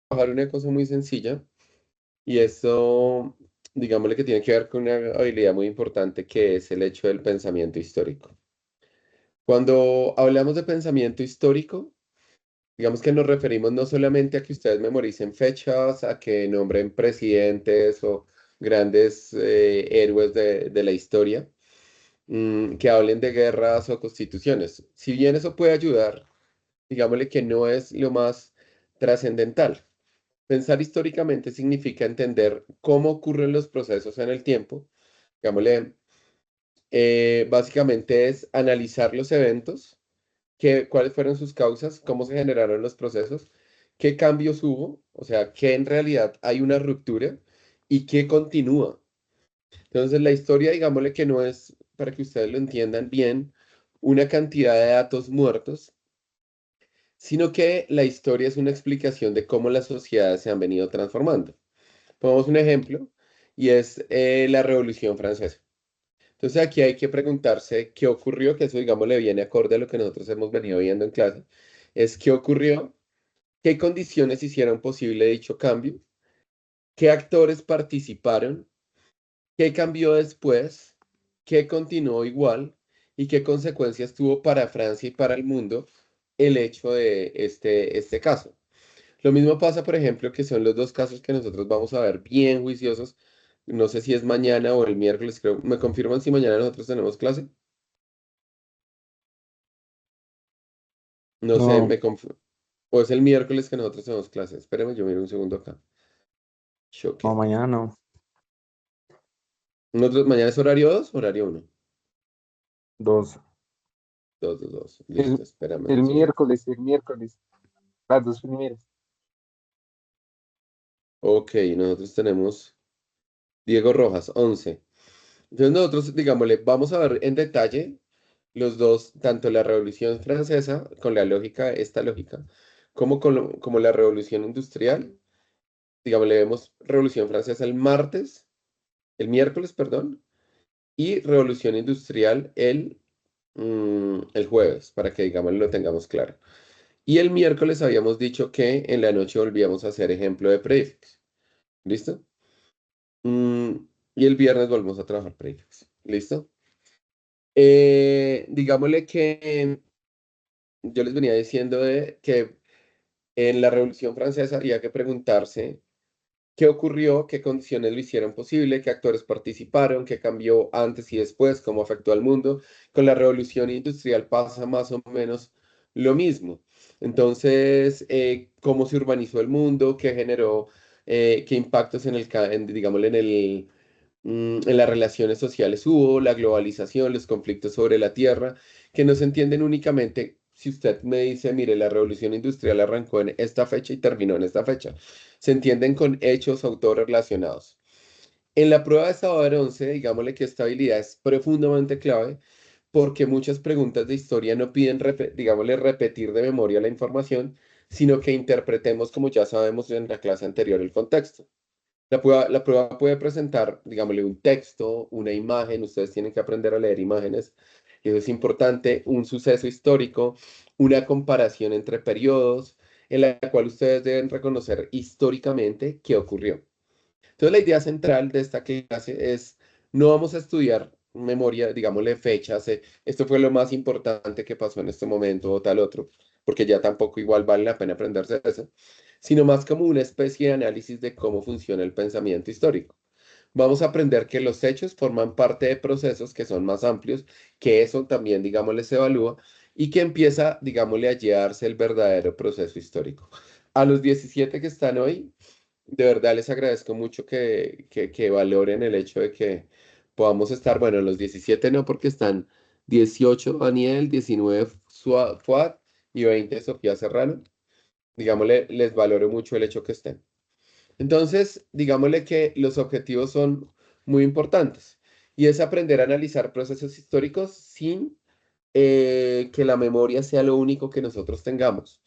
trabajar una cosa muy sencilla y esto, digámosle que tiene que ver con una habilidad muy importante que es el hecho del pensamiento histórico. Cuando hablamos de pensamiento histórico, digamos que nos referimos no solamente a que ustedes memoricen fechas, a que nombren presidentes o grandes héroes de la historia, que hablen de guerras o constituciones. Si bien eso puede ayudar, digámosle que no es lo más trascendental. Pensar históricamente significa entender cómo ocurren los procesos en el tiempo. Digámosle, básicamente es analizar los eventos, cuáles fueron sus causas, cómo se generaron los procesos, qué cambios hubo, o sea, qué en realidad hay una ruptura y qué continúa. Entonces, la historia, digámosle que no es, para que ustedes lo entiendan bien, una cantidad de datos muertos, sino que la historia es una explicación de cómo las sociedades se han venido transformando. Pongamos un ejemplo y es la Revolución Francesa. Entonces aquí hay que preguntarse qué ocurrió, que eso digamos le viene acorde a lo que nosotros hemos venido viendo en clase, es qué ocurrió, qué condiciones hicieron posible dicho cambio, qué actores participaron, qué cambió después, qué continuó igual y qué consecuencias tuvo para Francia y para el mundo el hecho de este caso. Lo mismo pasa, por ejemplo, que son los dos casos que nosotros vamos a ver bien juiciosos. No sé si es mañana o el miércoles, creo. ¿Me confirman si mañana nosotros tenemos clase? No sé, No, o es el miércoles que nosotros tenemos clase. Espérame, yo miro un segundo acá. no, Choque. mañana no. ¿Mañana es horario 2 horario uno? Dos. 2 2 2. El, Listo, espérame un el segundo. miércoles, el miércoles. Las dos primeras. Ok, nosotros tenemos Diego Rojas, 11. Entonces nosotros, digámosle, vamos a ver en detalle los dos, tanto la Revolución Francesa, con la lógica, esta lógica, como la Revolución Industrial. Digamos, le vemos Revolución Francesa el miércoles, perdón, y Revolución Industrial el jueves, para que, digamos, lo tengamos claro. Y el miércoles habíamos dicho que en la noche volvíamos a hacer ejemplo de prefix. ¿Listo? Mm, y el viernes volvemos a trabajar prefix. ¿Listo? Digámosle que yo les venía diciendo de que en la Revolución Francesa había que preguntarse qué ocurrió, qué condiciones lo hicieron posible, qué actores participaron, qué cambió antes y después, cómo afectó al mundo. Con la Revolución Industrial pasa más o menos lo mismo. Entonces, cómo se urbanizó el mundo, qué generó, qué impactos digámosle, en las relaciones sociales hubo, la globalización, los conflictos sobre la tierra, que no se entienden únicamente si usted me dice, mire, la revolución industrial arrancó en esta fecha y terminó en esta fecha. Se entienden con hechos autorrelacionados. En la prueba de Saber 11, digámosle que esta habilidad es profundamente clave porque muchas preguntas de historia no piden, digámosle, repetir de memoria la información, sino que interpretemos, como ya sabemos en la clase anterior, el contexto. La prueba puede presentar, digámosle, un texto, una imagen, ustedes tienen que aprender a leer imágenes, y eso es importante, un suceso histórico, una comparación entre periodos, en la cual ustedes deben reconocer históricamente qué ocurrió. Entonces, la idea central de esta clase es, no vamos a estudiar memoria, digámosle fechas, esto fue lo más importante que pasó en este momento o tal otro, porque ya tampoco igual vale la pena aprenderse eso, sino más como una especie de análisis de cómo funciona el pensamiento histórico. Vamos a aprender que los hechos forman parte de procesos que son más amplios, que eso también, digámosle, se evalúa y que empieza, digámosle, a llevarse el verdadero proceso histórico. A los 17 que están hoy, de verdad les agradezco mucho que valoren el hecho de que podamos estar, bueno, los 17 no, porque están 18 Daniel, 19 Fuad y 20 Sofía Serrano. Digámosle, les valoro mucho el hecho que estén. Entonces, digámosle que los objetivos son muy importantes y es aprender a analizar procesos históricos sin que la memoria sea lo único que nosotros tengamos.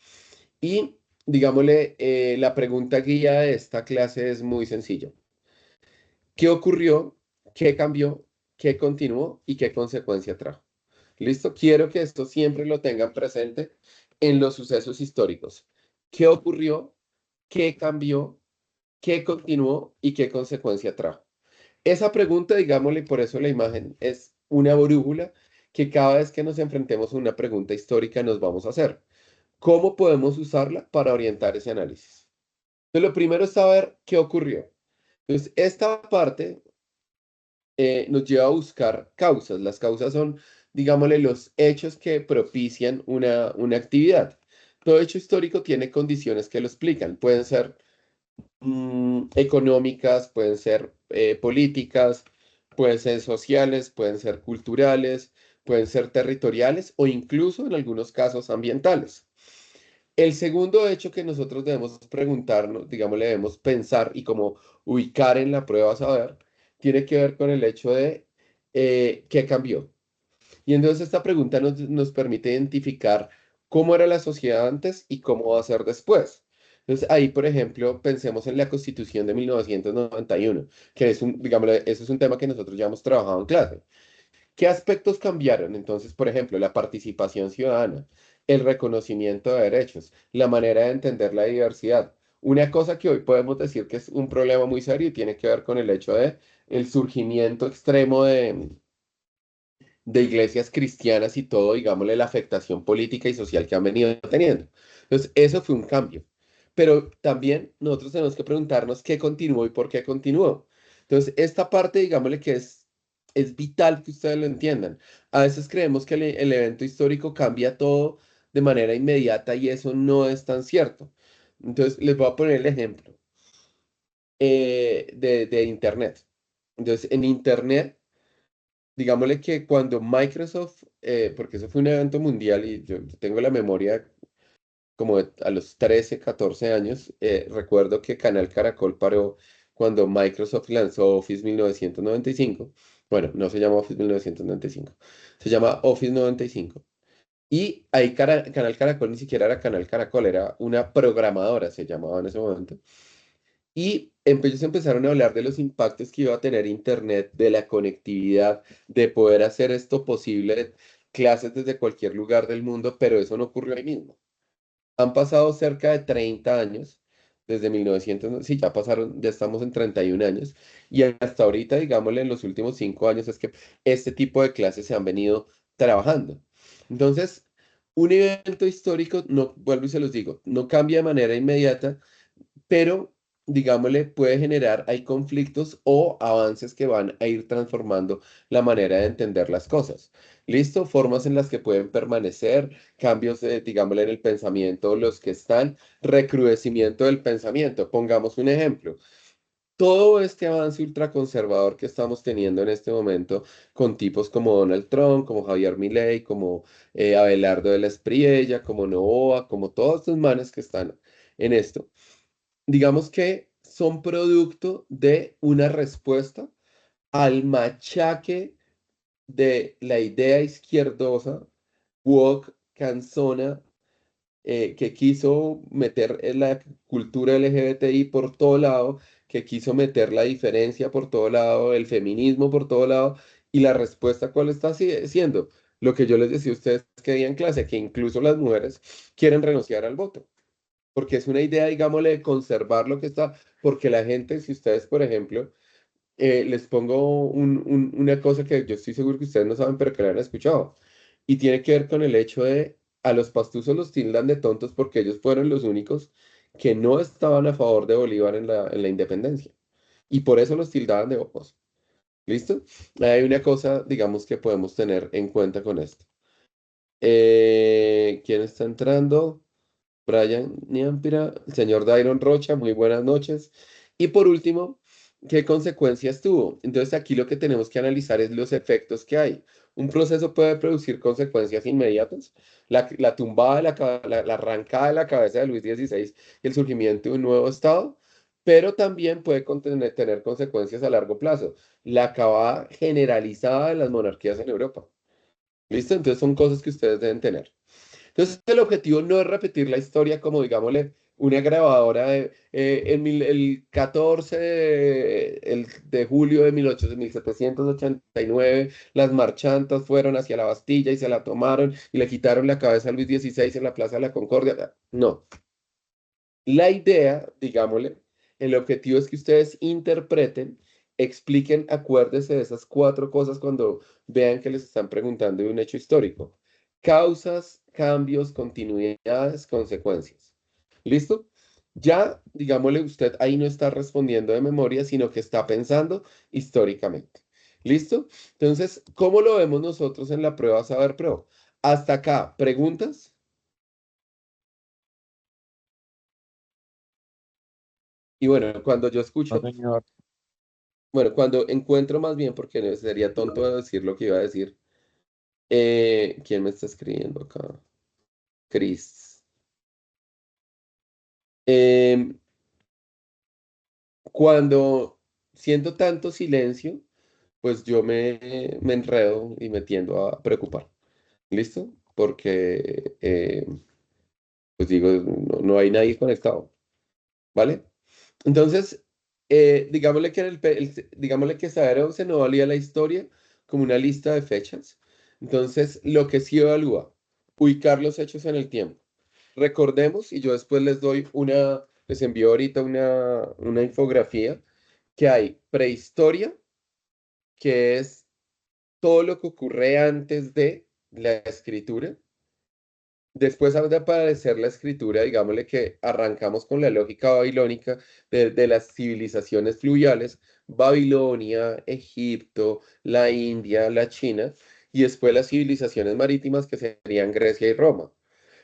Y digámosle, la pregunta guía de esta clase es muy sencilla. ¿Qué ocurrió? ¿Qué cambió? ¿Qué continuó? ¿Y qué consecuencia trajo? ¿Listo? Quiero que esto siempre lo tengan presente en los sucesos históricos. ¿Qué ocurrió? qué cambió, qué continuó y qué consecuencia trajo. Esa pregunta, digámosle, por eso la imagen es una brújula que cada vez que nos enfrentemos a una pregunta histórica nos vamos a hacer. ¿Cómo podemos usarla para orientar ese análisis? Entonces, lo primero es saber qué ocurrió. Entonces, esta parte nos lleva a buscar causas. Las causas son, digámosle, los hechos que propician una actividad. Todo hecho histórico tiene condiciones que lo explican. Pueden ser económicas, pueden ser políticas, pueden ser sociales, pueden ser culturales, pueden ser territoriales o incluso en algunos casos ambientales. El segundo hecho que nosotros debemos preguntarnos, digamos, le debemos pensar y como ubicar en la prueba a saber, tiene que ver con el hecho de qué cambió. Y entonces esta pregunta nos permite identificar cómo era la sociedad antes y cómo va a ser después. Entonces ahí, por ejemplo, pensemos en la Constitución de 1991, que es un, digamos, eso es un tema que nosotros ya hemos trabajado en clase. ¿Qué aspectos cambiaron? Entonces, por ejemplo, la participación ciudadana, el reconocimiento de derechos, la manera de entender la diversidad. Una cosa que hoy podemos decir que es un problema muy serio y tiene que ver con el hecho de el surgimiento extremo de iglesias cristianas y todo, digámosle, la afectación política y social que han venido teniendo. Entonces, eso fue un cambio. Pero también nosotros tenemos que preguntarnos qué continuó y por qué continuó. Entonces, esta parte, digámosle que es vital que ustedes lo entiendan. A veces creemos que el evento histórico cambia todo de manera inmediata y eso no es tan cierto. Entonces, les voy a poner el ejemplo de Internet. Entonces, en Internet digámosle que cuando Microsoft, porque eso fue un evento mundial y yo tengo la memoria como a los 13 14 años, recuerdo que Canal Caracol paró cuando Microsoft lanzó Office 1995. Bueno, no se llama Office 1995, se llama Office 95. Y ahí Canal Caracol ni siquiera era Canal Caracol, era una programadora, se llamaba en ese momento. Y ellos empezaron a hablar de los impactos que iba a tener Internet, de la conectividad, de poder hacer esto posible, clases desde cualquier lugar del mundo, pero eso no ocurrió ahí mismo. Han pasado cerca de 30 años, desde 1900, sí, ya pasaron, ya estamos en 31 años, y hasta ahorita, digámosle, en los últimos 5 años es que este tipo de clases se han venido trabajando. Entonces, un evento histórico, no, vuelvo y se los digo, no cambia de manera inmediata, pero digámosle, puede generar, hay conflictos o avances que van a ir transformando la manera de entender las cosas. ¿Listo? Formas en las que pueden permanecer, cambios, digámosle, en el pensamiento, los que están, recrudecimiento del pensamiento. Pongamos un ejemplo. Todo este avance ultraconservador que estamos teniendo en este momento con tipos como Donald Trump, como Javier Milei, como Abelardo de la Espriella, como Novoa, como todos estos manes que están en esto, digamos que son producto de una respuesta al machaque de la idea izquierdosa, woke, cansona, que quiso meter en la cultura LGBTI por todo lado, que quiso meter la diferencia por todo lado, el feminismo por todo lado, y la respuesta, ¿cuál está siendo? Lo que yo les decía a ustedes que día en clase, que incluso las mujeres quieren renunciar al voto porque es una idea, digámosle, de conservar lo que está, porque la gente, si ustedes, por ejemplo, les pongo una cosa que yo estoy seguro que ustedes no saben, pero que la han escuchado, y tiene que ver con el hecho de a los pastusos los tildan de tontos porque ellos fueron los únicos que no estaban a favor de Bolívar en la independencia, y por eso los tildaban de bobos. ¿Listo? Hay una cosa, digamos, que podemos tener en cuenta con esto. ¿Quién está entrando? Brian Niampira, el señor Dairon Rocha, muy buenas noches. Y por último, ¿qué consecuencias tuvo? Entonces aquí lo que tenemos que analizar es los efectos que hay. Un proceso puede producir consecuencias inmediatas, la tumbada, la arrancada de la cabeza de Luis XVI y el surgimiento de un nuevo Estado, pero también puede tener consecuencias a largo plazo, la acabada generalizada de las monarquías en Europa. ¿Listo? Entonces son cosas que ustedes deben tener. Entonces, el objetivo no es repetir la historia como, digámosle, una grabadora el 14 de julio de 1789, las marchantas fueron hacia la Bastilla y se la tomaron y le quitaron la cabeza a Luis XVI en la Plaza de la Concordia. No. La idea, digámosle, el objetivo es que ustedes interpreten, expliquen, acuérdense de esas cuatro cosas cuando vean que les están preguntando de un hecho histórico. Causas, cambios, continuidades, consecuencias. ¿Listo? Ya, digámosle, usted ahí no está respondiendo de memoria, sino que está pensando históricamente. ¿Listo? Entonces, ¿cómo lo vemos nosotros en la prueba Saber Pro? Hasta acá, ¿preguntas? Y bueno, cuando yo No, escucho, señor. bueno, cuando encuentro más bien, porque sería tonto decir lo que iba a decir. ¿Quién me está escribiendo acá? Chris. Em, Cuando siento tanto silencio, pues yo me enredo y me tiendo a preocupar. ¿Listo? Porque, pues digo, no hay nadie conectado. ¿Vale? Entonces, digámosle que, digámosle que saber 11 no valía la historia como una lista de fechas. Entonces, lo que sí evalúa, ubicar los hechos en el tiempo. Recordemos, y yo después les envío ahorita una infografía, que hay prehistoria, que es todo lo que ocurre antes de la escritura. Después ha de aparecer la escritura, digámosle que arrancamos con la lógica babilónica de las civilizaciones fluviales, Babilonia, Egipto, la India, la China, y después las civilizaciones marítimas que serían Grecia y Roma.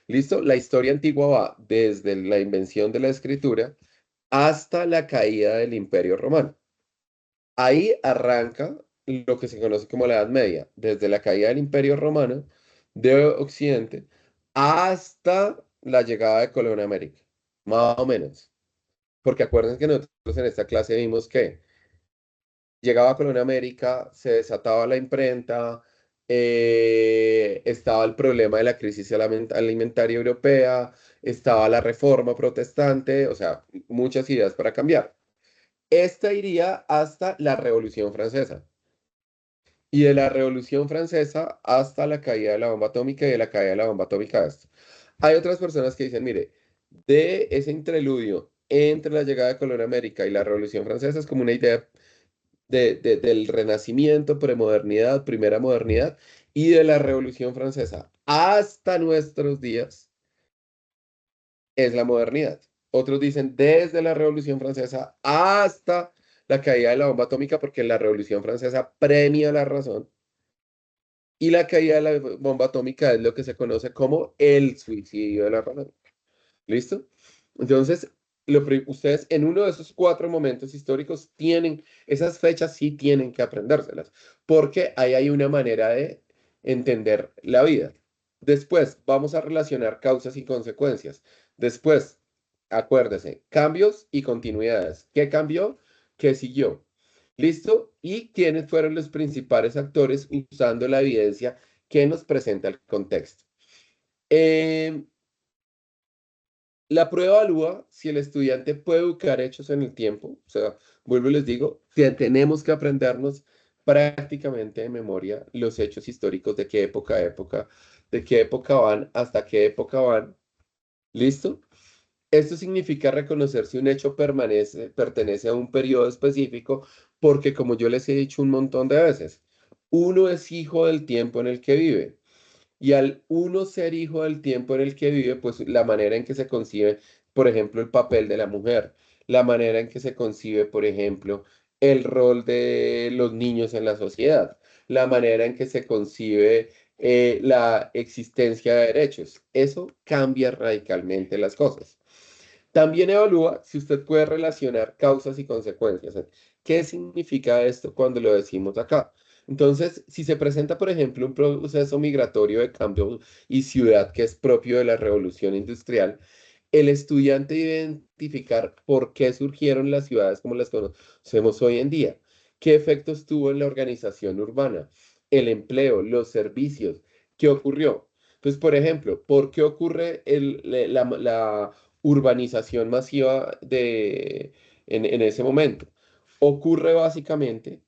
¿Listo? La historia antigua va desde la invención de la escritura hasta la caída del Imperio Romano. Ahí arranca lo que se conoce como la Edad Media, desde la caída del Imperio Romano de Occidente hasta la llegada de Colón a América, más o menos. Porque acuérdense que nosotros en esta clase vimos que llegaba Colón a América, se desataba la imprenta, estaba el problema de la crisis alimentaria europea, estaba la reforma protestante, o sea, muchas ideas para cambiar. Esta iría hasta la Revolución Francesa. Y de la Revolución Francesa hasta la caída de la bomba atómica y de la caída de la bomba atómica a esto. Hay otras personas que dicen, mire, de ese interludio entre la llegada de Colón a América y la Revolución Francesa es como una idea del Renacimiento, premodernidad, primera modernidad, y de la Revolución Francesa hasta nuestros días es la modernidad. Otros dicen desde la Revolución Francesa hasta la caída de la bomba atómica, porque la Revolución Francesa premia la razón. Y la caída de la bomba atómica es lo que se conoce como el suicidio de la razón. ¿Listo? Entonces, ustedes en uno de esos cuatro momentos históricos tienen, esas fechas sí tienen que aprendérselas, porque ahí hay una manera de entender la vida. Después, vamos a relacionar causas y consecuencias. Después, acuérdese, cambios y continuidades. ¿Qué cambió? ¿Qué siguió? ¿Listo? ¿Y quiénes fueron los principales actores usando la evidencia que nos presenta el contexto? Em, la prueba evalúa si el estudiante puede buscar hechos en el tiempo. O sea, vuelvo y les digo, que tenemos que aprendernos prácticamente de memoria los hechos históricos de qué época a época, de qué época van, hasta qué época van. ¿Listo? Esto significa reconocer si un hecho pertenece a un periodo específico, porque como yo les he dicho un montón de veces, uno es hijo del tiempo en el que vive. Y al uno ser hijo del tiempo en el que vive, pues la manera en que se concibe, por ejemplo, el papel de la mujer, la manera en que se concibe, por ejemplo, el rol de los niños en la sociedad, la manera en que se concibe la existencia de derechos. Eso cambia radicalmente las cosas. También evalúa si usted puede relacionar causas y consecuencias. ¿Qué significa esto cuando lo decimos acá? Entonces, si se presenta, por ejemplo, un proceso migratorio de cambio y ciudad que es propio de la revolución industrial, el estudiante debe identificar por qué surgieron las ciudades como las conocemos hoy en día, qué efectos tuvo en la organización urbana, el empleo, los servicios, qué ocurrió. Entonces, por ejemplo, ¿por qué ocurre la urbanización masiva en ese momento? Ocurre básicamente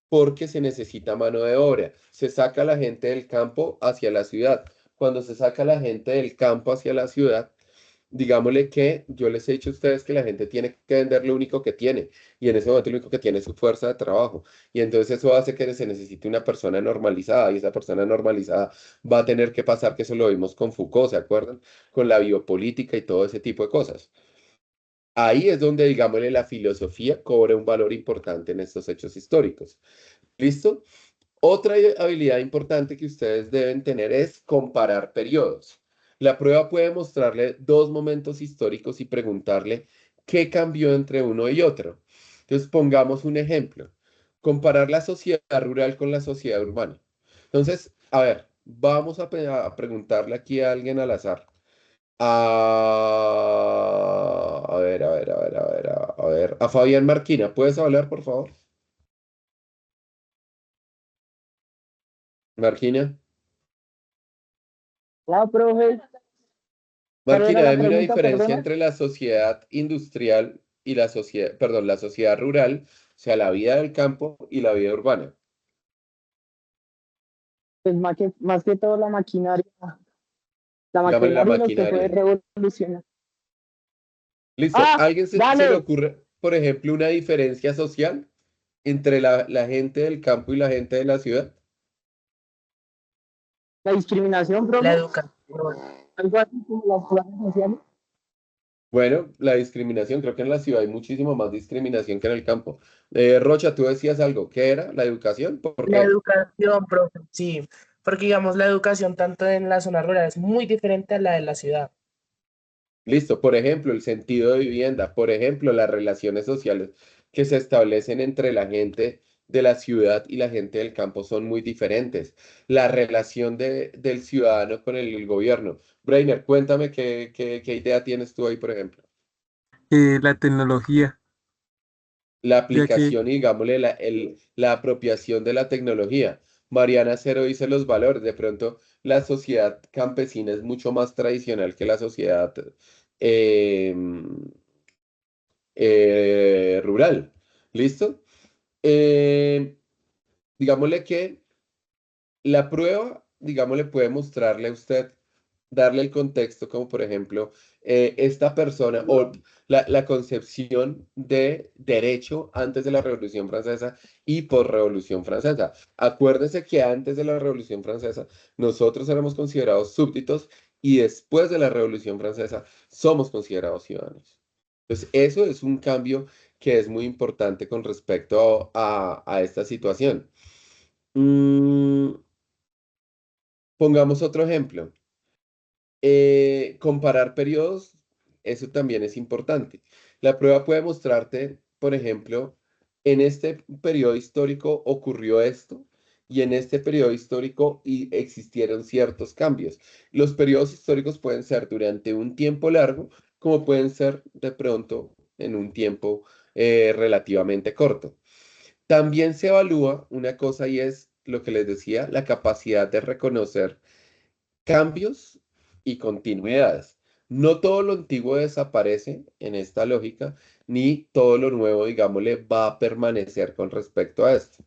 porque se necesita mano de obra. Se saca a la gente del campo hacia la ciudad. Cuando se saca a la gente del campo hacia la ciudad, digámosle que yo les he dicho a ustedes que la gente tiene que vender lo único que tiene y en ese momento lo único que tiene es su fuerza de trabajo y entonces eso hace que se necesite una persona normalizada y esa persona normalizada va a tener que pasar, que eso lo vimos con Foucault, ¿se acuerdan? Con la biopolítica y todo ese tipo de cosas. Ahí es donde, digámosle, la filosofía cobra un valor importante en estos hechos históricos. ¿Listo? Otra habilidad importante que ustedes deben tener es comparar periodos. La prueba puede mostrarle dos momentos históricos y preguntarle qué cambió entre uno y otro. Entonces, pongamos un ejemplo. Comparar la sociedad rural con la sociedad urbana. Entonces, a ver, vamos a preguntarle aquí a alguien al azar. A ver, a ver, a ver, a ver, a ver. A Fabián Marquina, ¿puedes hablar, por favor? Marquina. Ah, profe, ¿cuál era Marquina, la dame una pregunta, diferencia perdona? entre la sociedad industrial y la sociedad, perdón, la sociedad rural, o sea, la vida del campo y la vida urbana. Pues más que todo la Digámosle la maquinaria y lo que fue maquinaria. revolucionar. Listo. Ah, ¿Alguien se le dale, ocurre, por ejemplo, una diferencia social entre la gente del campo y la gente de la ciudad? la discriminación, La profe, educación. algo así como las clases sociales. Bueno, la discriminación, creo que en la ciudad hay muchísimo más discriminación que en el campo. Rocha, tú decías algo, ¿qué era? ¿La educación? ¿Por La qué? educación, profe, sí, porque digamos, la educación tanto en la zona rural es muy diferente a la de la ciudad. Listo, por ejemplo, el sentido de vivienda, por ejemplo, las relaciones sociales que se establecen entre la gente de la ciudad y la gente del campo son muy diferentes. La relación del ciudadano con el gobierno. Brainer, cuéntame qué idea tienes tú ahí, por ejemplo. La tecnología, La ya que aplicación y, digámosle, la apropiación de la tecnología. Mariana Cero dice los valores. De pronto, la sociedad campesina es mucho más tradicional que la sociedad em, rural. ¿Listo? Eh, digámosle que la prueba, digámosle, puede mostrarle a usted, darle el contexto, como por ejemplo, esta persona o la concepción de derecho antes de la Revolución Francesa y por Revolución Francesa. Acuérdese que antes de la Revolución Francesa nosotros éramos considerados súbditos y después de la Revolución Francesa somos considerados ciudadanos. Entonces, eso es un cambio que es muy importante con respecto a esta situación. Mm, pongamos otro ejemplo. Comparar periodos, eso también es importante. La prueba puede mostrarte, por ejemplo, en este periodo histórico ocurrió esto y en este periodo histórico existieron ciertos cambios. Los periodos históricos pueden ser durante un tiempo largo, como pueden ser de pronto en un tiempo relativamente corto. También se evalúa una cosa y es lo que les decía, la capacidad de reconocer cambios y continuidades. No todo lo antiguo desaparece en esta lógica, ni todo lo nuevo, digámosle, va a permanecer con respecto a esto.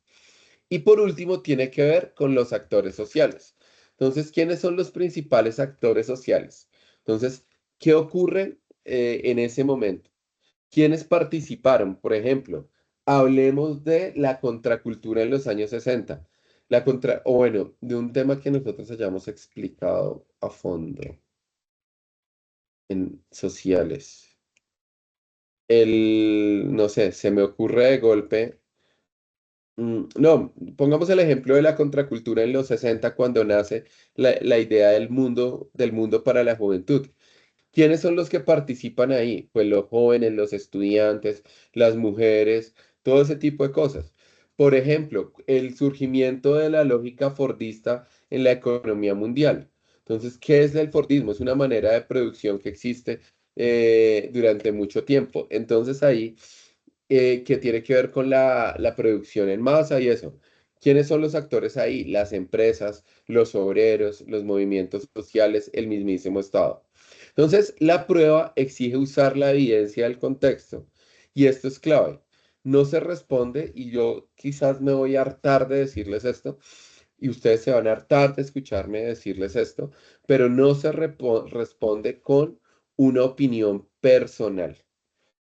Y por último, tiene que ver con los actores sociales. Entonces, ¿quiénes son los principales actores sociales? Entonces, ¿qué ocurre en ese momento? ¿Quiénes participaron? Por ejemplo, hablemos de la contracultura en los años 60. O bueno, de un tema que nosotros hayamos explicado a fondo en sociales. No sé, se me ocurre de golpe. No, pongamos el ejemplo de la contracultura en los 60 cuando nace la idea del mundo para la juventud. ¿Quiénes son los que participan ahí? Pues los jóvenes, los estudiantes, las mujeres, todo ese tipo de cosas. Por ejemplo, el surgimiento de la lógica fordista en la economía mundial. Entonces, ¿qué es el Fordismo? Es una manera de producción que existe durante mucho tiempo. Entonces, ahí, que tiene que ver con la producción en masa y eso. ¿Quiénes son los actores ahí? Las empresas, los obreros, los movimientos sociales, el mismísimo Estado. Entonces, la prueba exige usar la evidencia del contexto y esto es clave. No se responde, y yo quizás me voy a hartar de decirles esto, y ustedes se van a hartar de escucharme decirles esto, pero no se responde con una opinión personal.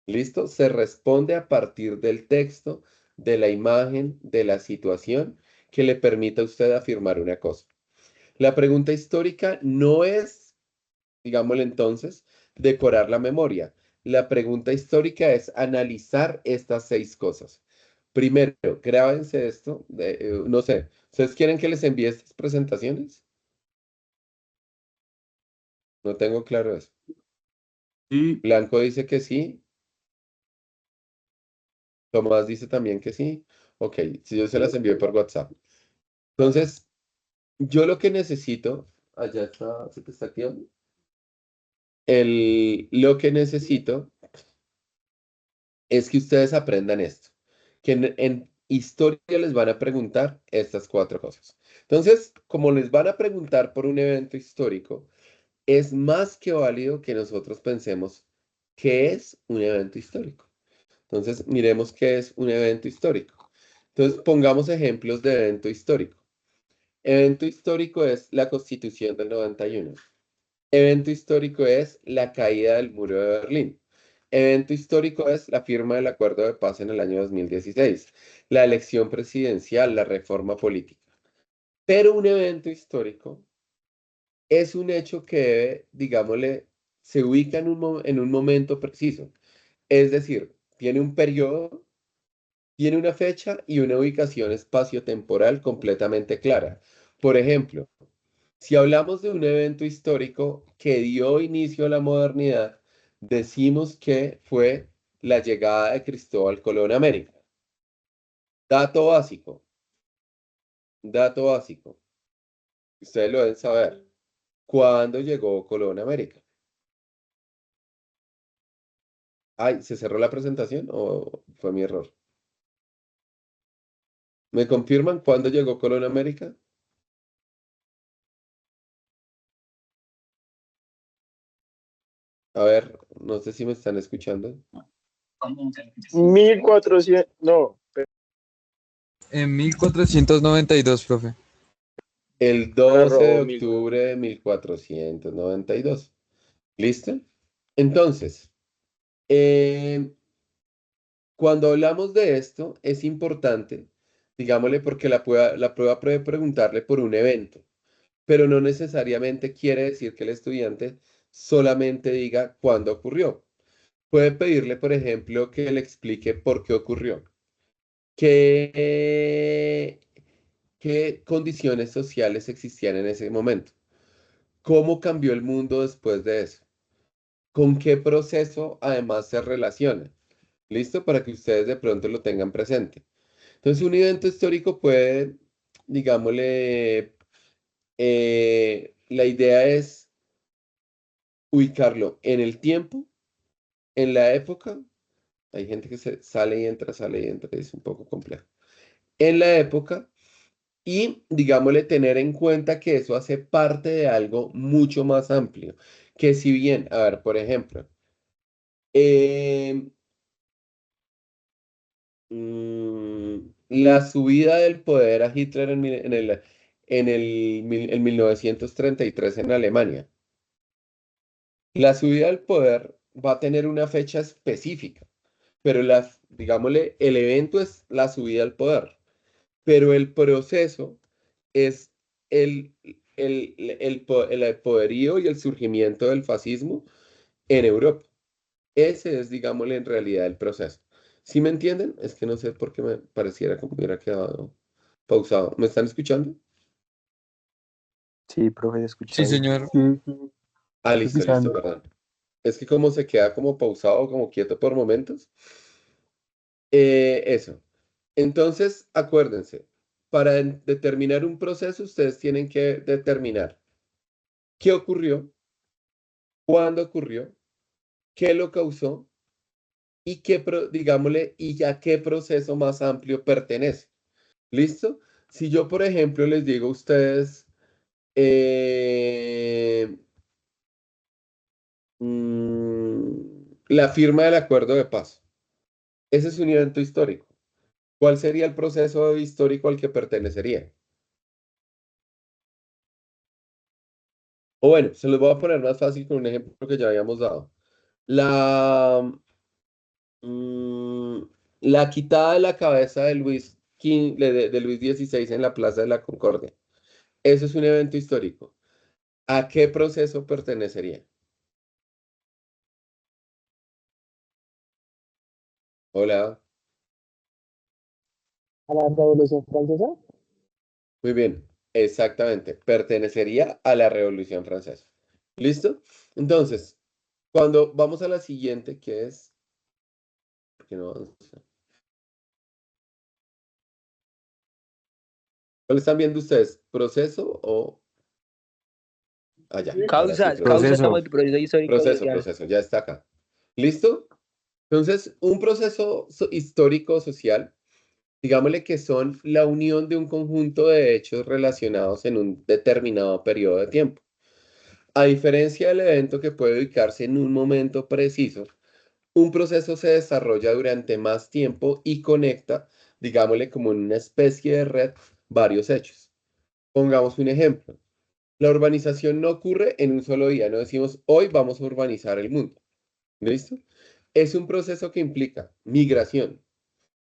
¿Listo? Se responde a partir del texto, de la imagen, de la situación que le permita a usted afirmar una cosa. La pregunta histórica no es, digámosle entonces, decorar la memoria. La pregunta histórica es analizar estas 6 cosas. Primero, grábense esto. No sé, ¿ustedes quieren que les envíe estas presentaciones? No tengo claro eso. Sí, Blanco dice que sí. Tomás dice también que sí. Ok, si yo se las envío por WhatsApp. Entonces, yo lo que necesito, allá está, ¿se te está activando? Lo que necesito es que ustedes aprendan esto, que en historia les van a preguntar estas 4 cosas. Entonces, como les van a preguntar por un evento histórico, es más que válido que nosotros pensemos qué es un evento histórico. Entonces, miremos qué es un evento histórico. Entonces, pongamos ejemplos de evento histórico. Evento histórico es la Constitución del 91. Evento histórico es la caída del muro de Berlín. Evento histórico es la firma del acuerdo de paz en el año 2016, la elección presidencial, la reforma política. Pero un evento histórico es un hecho que debe, digámosle, se ubica en un momento preciso. Es decir, tiene un periodo, tiene una fecha y una ubicación espacio-temporal completamente clara. Por ejemplo, si hablamos de un evento histórico que dio inicio a la modernidad, decimos que fue la llegada de Cristóbal Colón a América. Dato básico, dato básico. Ustedes lo deben saber. ¿Cuándo llegó Colón a América? Ay, ¿se cerró la presentación o fue mi error? ¿Me confirman cuándo llegó Colón a América? A ver, no sé si me están escuchando. 1400, no, en 1492, profe. El 12 de octubre de 1492. ¿Listo? Entonces, eh, cuando hablamos de esto, es importante, digámosle, porque la prueba puede preguntarle por un evento, pero no necesariamente quiere decir que el estudiante solamente diga cuándo ocurrió. Puede pedirle, por ejemplo, que le explique por qué ocurrió, qué, qué condiciones sociales existían en ese momento, cómo cambió el mundo después de eso, con qué proceso además se relaciona. ¿Listo? Para que ustedes de pronto lo tengan presente. Entonces, un evento histórico puede, digámosle, la idea es ubicarlo en el tiempo, en la época. Hay gente que se sale y entra, es un poco complejo. En la época y, digámosle, tener en cuenta que eso hace parte de algo mucho más amplio. Que si bien, a ver, por ejemplo, eh, la subida del poder a Hitler en 1933 en Alemania. La subida del poder va a tener una fecha específica, pero digámosle, el evento es la subida al poder, pero el proceso es el, el poderío y el surgimiento del fascismo en Europa. Ese es, digámosle, en realidad el proceso. ¿Sí me entienden? Es que no sé por qué me pareciera como hubiera quedado pausado. ¿Me están escuchando? Sí, profe, escucha Sí, bien. señor. Sí, sí, Ah, estoy listo, listo, escuchando. perdón. Es que como se queda como pausado, como quieto por momentos. Eso. Entonces, acuérdense, para determinar un proceso, ustedes tienen que determinar qué ocurrió, cuándo ocurrió, qué lo causó y digámosle, y a qué proceso más amplio pertenece. ¿Listo? Si yo, por ejemplo, les digo a ustedes, eh, la firma del acuerdo de paz, ese es un evento histórico. ¿Cuál sería el proceso histórico al que pertenecería? O bueno, se los voy a poner más fácil con un ejemplo que ya habíamos dado. La, mm, la quitada de la cabeza de de Luis XVI en la Plaza de la Concordia. Eso es un evento histórico. ¿A qué proceso pertenecería? Hola, A la Revolución Francesa. muy bien, exactamente. Pertenecería a la Revolución Francesa. ¿Listo? Entonces, cuando vamos a la siguiente, que es... ¿por qué no avanza? ¿Cuál están viendo ustedes? ¿Proceso o...? Ah, ya, ahora sí, Causas, proceso. causa Proceso. como el proceso histórico Proceso, social. proceso, ya está acá. ¿Listo? Entonces, un proceso histórico social, digámosle que son la unión de un conjunto de hechos relacionados en un determinado periodo de tiempo. A diferencia del evento que puede ubicarse en un momento preciso, un proceso se desarrolla durante más tiempo y conecta, digámosle como en una especie de red, varios hechos. Pongamos un ejemplo. La urbanización no ocurre en un solo día, no decimos hoy vamos a urbanizar el mundo. ¿Listo? Es un proceso que implica migración,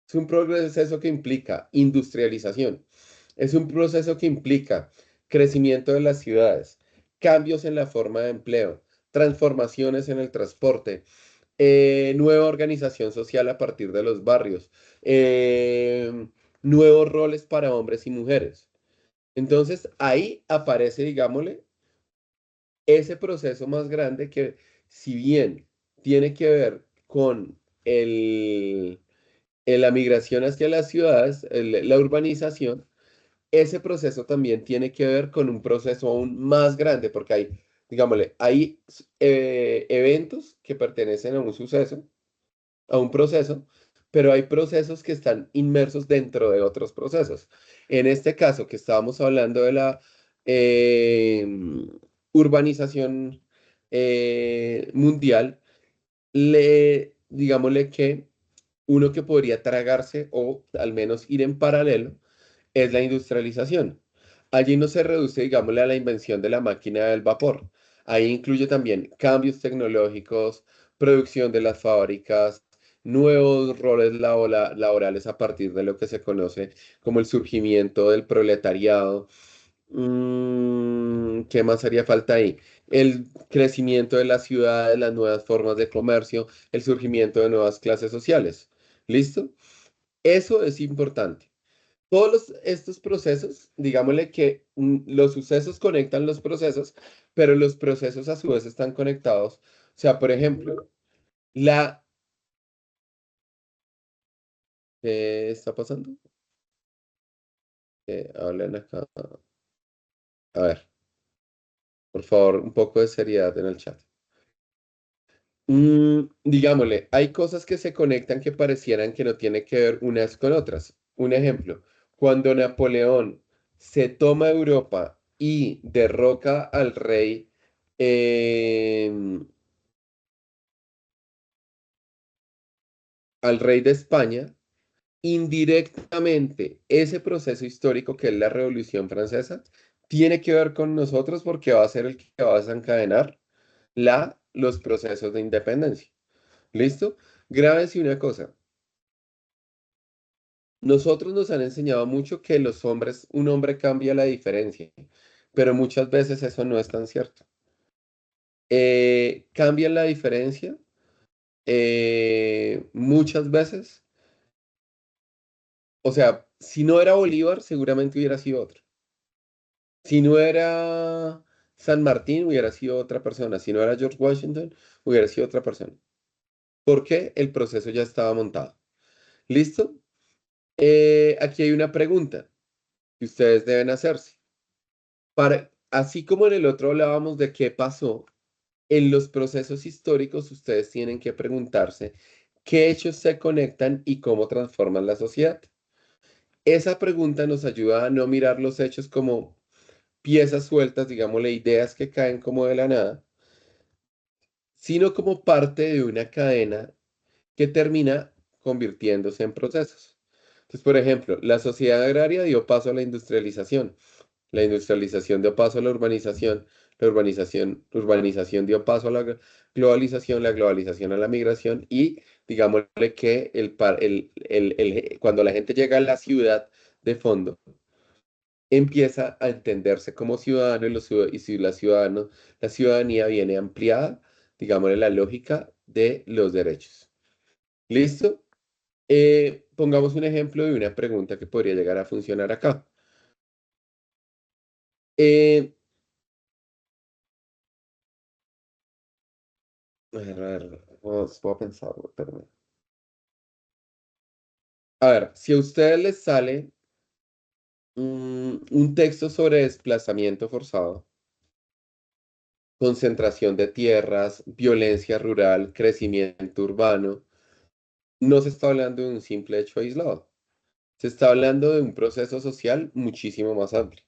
es un proceso que implica industrialización, es un proceso que implica crecimiento de las ciudades, cambios en la forma de empleo, transformaciones en el transporte, nueva organización social a partir de los barrios, nuevos roles para hombres y mujeres. Entonces ahí aparece, digámosle, ese proceso más grande que si bien tiene que ver con la migración hacia las ciudades, la urbanización, ese proceso también tiene que ver con un proceso aún más grande, porque hay, digámosle, hay eventos que pertenecen a un suceso, a un proceso, pero hay procesos que están inmersos dentro de otros procesos. En este caso, que estábamos hablando de la eh, urbanización mundial, digámosle que uno que podría tragarse o al menos ir en paralelo es la industrialización. Allí no se reduce, digámosle, a la invención de la máquina del vapor. Ahí incluye también cambios tecnológicos, producción de las fábricas, nuevos roles laborales a partir de lo que se conoce como el surgimiento del proletariado. ¿Qué más haría falta ahí? El crecimiento de las ciudades, las nuevas formas de comercio, el surgimiento de nuevas clases sociales. ¿Listo? Eso es importante. Todos estos procesos, digámosle que los sucesos conectan los procesos, pero los procesos a su vez están conectados. O sea, por ejemplo, la... ¿Qué está pasando? Hablen acá. A ver, por favor, un poco de seriedad en el chat. Digámosle, hay cosas que se conectan que parecieran que no tienen que ver unas con otras. Un ejemplo, cuando Napoleón se toma Europa y derroca em, al rey de España, indirectamente ese proceso histórico que es la Revolución Francesa tiene que ver con nosotros porque va a ser el que va a desencadenar los procesos de independencia. ¿Listo? Grábense una cosa. Nosotros nos han enseñado mucho que los hombres, un hombre cambia la diferencia, pero muchas veces eso no es tan cierto. Cambian la diferencia muchas veces. O sea, si no era Bolívar, seguramente hubiera sido otro. Si no era San Martín, hubiera sido otra persona. Si no era George Washington, hubiera sido otra persona. Porque el proceso ya estaba montado. ¿Listo? Aquí hay una pregunta que ustedes deben hacerse. Así como en el otro hablábamos de qué pasó, en los procesos históricos ustedes tienen que preguntarse qué hechos se conectan y cómo transforman la sociedad. Esa pregunta nos ayuda a no mirar los hechos como piezas sueltas, digámosle, ideas que caen como de la nada, sino como parte de una cadena que termina convirtiéndose en procesos. Entonces, por ejemplo, la sociedad agraria dio paso a la industrialización dio paso a la urbanización, la urbanización dio paso a la globalización a la migración y digámosle que cuando la gente llega a la ciudad de fondo, empieza a entenderse como ciudadano y si la ciudadanía viene ampliada, digámosle la lógica de los derechos. ¿Listo? Pongamos un ejemplo de una pregunta que podría llegar a funcionar acá. Eh, a ver, voy a pensar, espérame. A ver, si a ustedes les sale un texto sobre desplazamiento forzado, concentración de tierras, violencia rural, crecimiento urbano, no se está hablando de un simple hecho aislado. Se está hablando de un proceso social muchísimo más amplio.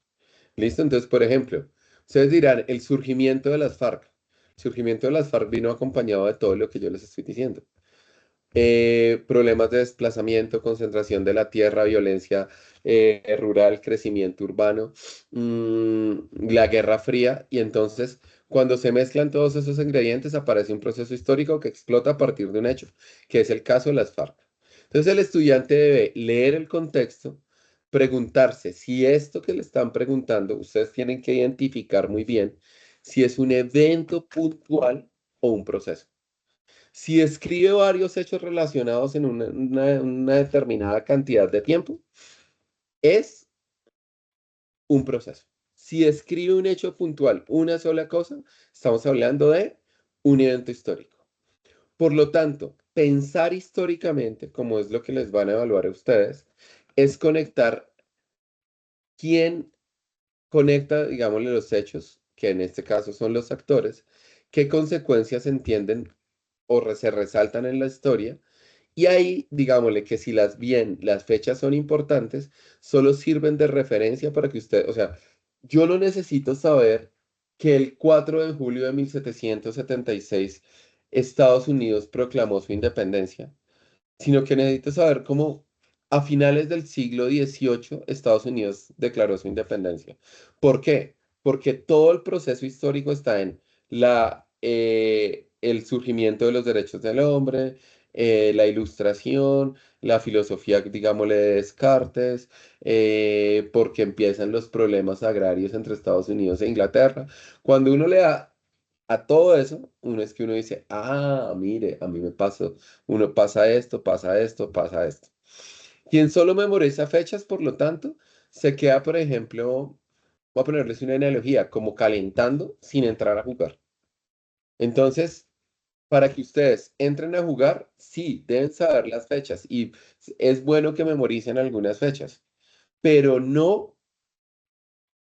¿Listo? Entonces, por ejemplo, ustedes dirán, el surgimiento de las FARC. El surgimiento de las FARC vino acompañado de todo lo que yo les estoy diciendo. Problemas de desplazamiento, concentración de la tierra, violencia rural, crecimiento urbano, la Guerra Fría, y entonces cuando se mezclan todos esos ingredientes aparece un proceso histórico que explota a partir de un hecho, que es el caso de las FARC. Entonces el estudiante debe leer el contexto, preguntarse si esto que le están preguntando, ustedes tienen que identificar muy bien si es un evento puntual o un proceso. Si describe varios hechos relacionados en una determinada cantidad de tiempo, es un proceso. Si describe un hecho puntual, una sola cosa, estamos hablando de un evento histórico. Por lo tanto, pensar históricamente, como es lo que les van a evaluar a ustedes, es conectar quién conecta, digámosle, los hechos, que en este caso son los actores, qué consecuencias entienden o se resaltan en la historia. Y ahí, digámosle que si las fechas son importantes, solo sirven de referencia para que usted, o sea, yo no necesito saber que el 4 de julio de 1776 Estados Unidos proclamó su independencia, sino que necesito saber cómo a finales del siglo XVIII Estados Unidos declaró su independencia. ¿Por qué? Porque todo el proceso histórico está en el surgimiento de los derechos del hombre, la ilustración, la filosofía, digámosle, de Descartes, porque empiezan los problemas agrarios entre Estados Unidos e Inglaterra. Cuando uno le da a todo eso, uno dice, ah, mire, a mí me pasó, uno pasa esto, pasa esto, pasa esto. Quien solo memoriza fechas, por lo tanto, se queda, por ejemplo, voy a ponerles una analogía, como calentando sin entrar a jugar. Entonces, para que ustedes entren a jugar, sí, deben saber las fechas y es bueno que memoricen algunas fechas, pero no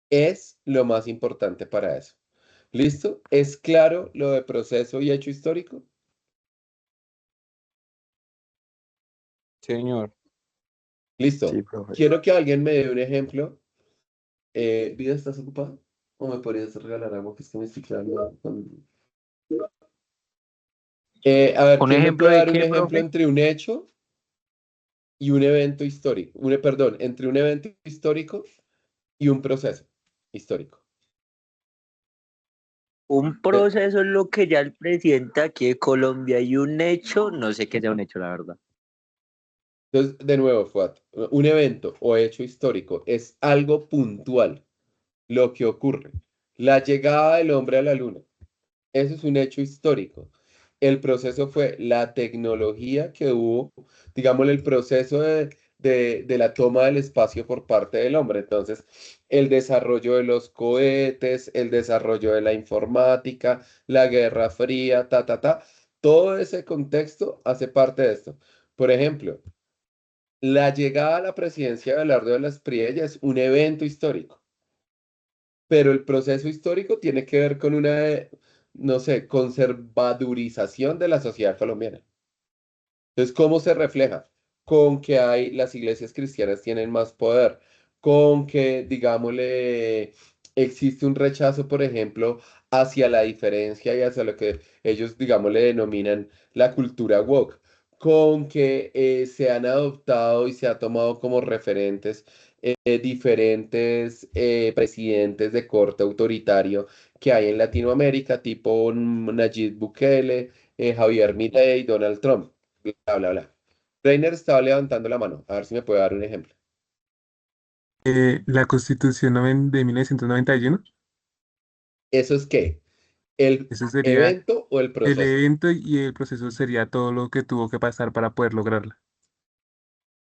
es lo más importante para eso. ¿Listo? ¿Es claro lo de proceso y hecho histórico? Señor. Listo. Sí, profe. Quiero que alguien me dé un ejemplo. ¿Vida, estás ocupada? ¿O me podrías regalar algo que es que me estoy quedando con... a ver, ¿Un ¿quién me ejemplo puede de dar un qué, ejemplo profe? entre un hecho y un evento histórico? Perdón, entre un evento histórico y un proceso histórico. Un Eh, proceso es lo que ya el presidente aquí de Colombia y un hecho, no sé qué sea un hecho, la verdad. Entonces, de nuevo, Fuat, un evento o hecho histórico es algo puntual, lo que ocurre. La llegada del hombre a la luna. Eso es un hecho histórico. El proceso fue la tecnología que hubo, digámosle, el proceso de la toma del espacio por parte del hombre. Entonces, el desarrollo de los cohetes, el desarrollo de la informática, la Guerra Fría, todo ese contexto hace parte de esto. Por ejemplo, la llegada a la presidencia de Abelardo de las Espriella es un evento histórico, pero el proceso histórico tiene que ver con una, no sé, conservadurización de la sociedad colombiana. Entonces, ¿cómo se refleja? Con que las iglesias cristianas tienen más poder, con que, digámosle, existe un rechazo, por ejemplo, hacia la diferencia y hacia lo que ellos, digámosle, denominan la cultura woke, con que se han adoptado y se ha tomado como referentes diferentes presidentes de corte autoritario que hay en Latinoamérica, tipo Nayib Bukele, Javier Milei, Donald Trump, bla, bla, bla. Reiner estaba levantando la mano, a ver si me puede dar un ejemplo. La Constitución de 1991, ¿Eso es qué? ¿El eso sería evento o el el proceso? evento y el proceso sería todo lo que tuvo que pasar para poder lograrla.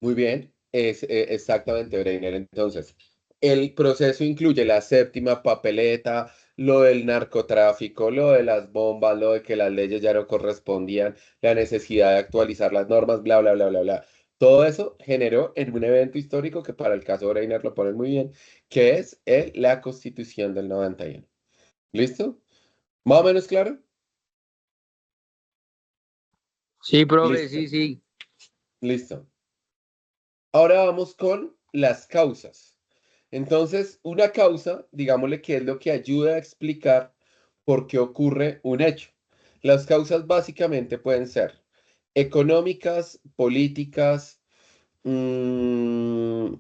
Muy bien, es exactamente, Breiner. Entonces, el proceso incluye la séptima papeleta, lo del narcotráfico, lo de las bombas, lo de que las leyes ya no correspondían, la necesidad de actualizar las normas, bla, bla, bla, bla, bla. Todo eso generó en un evento histórico que para el caso de Breiner lo ponen muy bien, que es la Constitución del 91. ¿Listo? ¿Más o menos claro? Sí, profe, Listo, sí, sí. listo. Ahora vamos con las causas. Entonces, una causa, digámosle que es lo que ayuda a explicar por qué ocurre un hecho. Las causas básicamente pueden ser económicas, políticas, mm,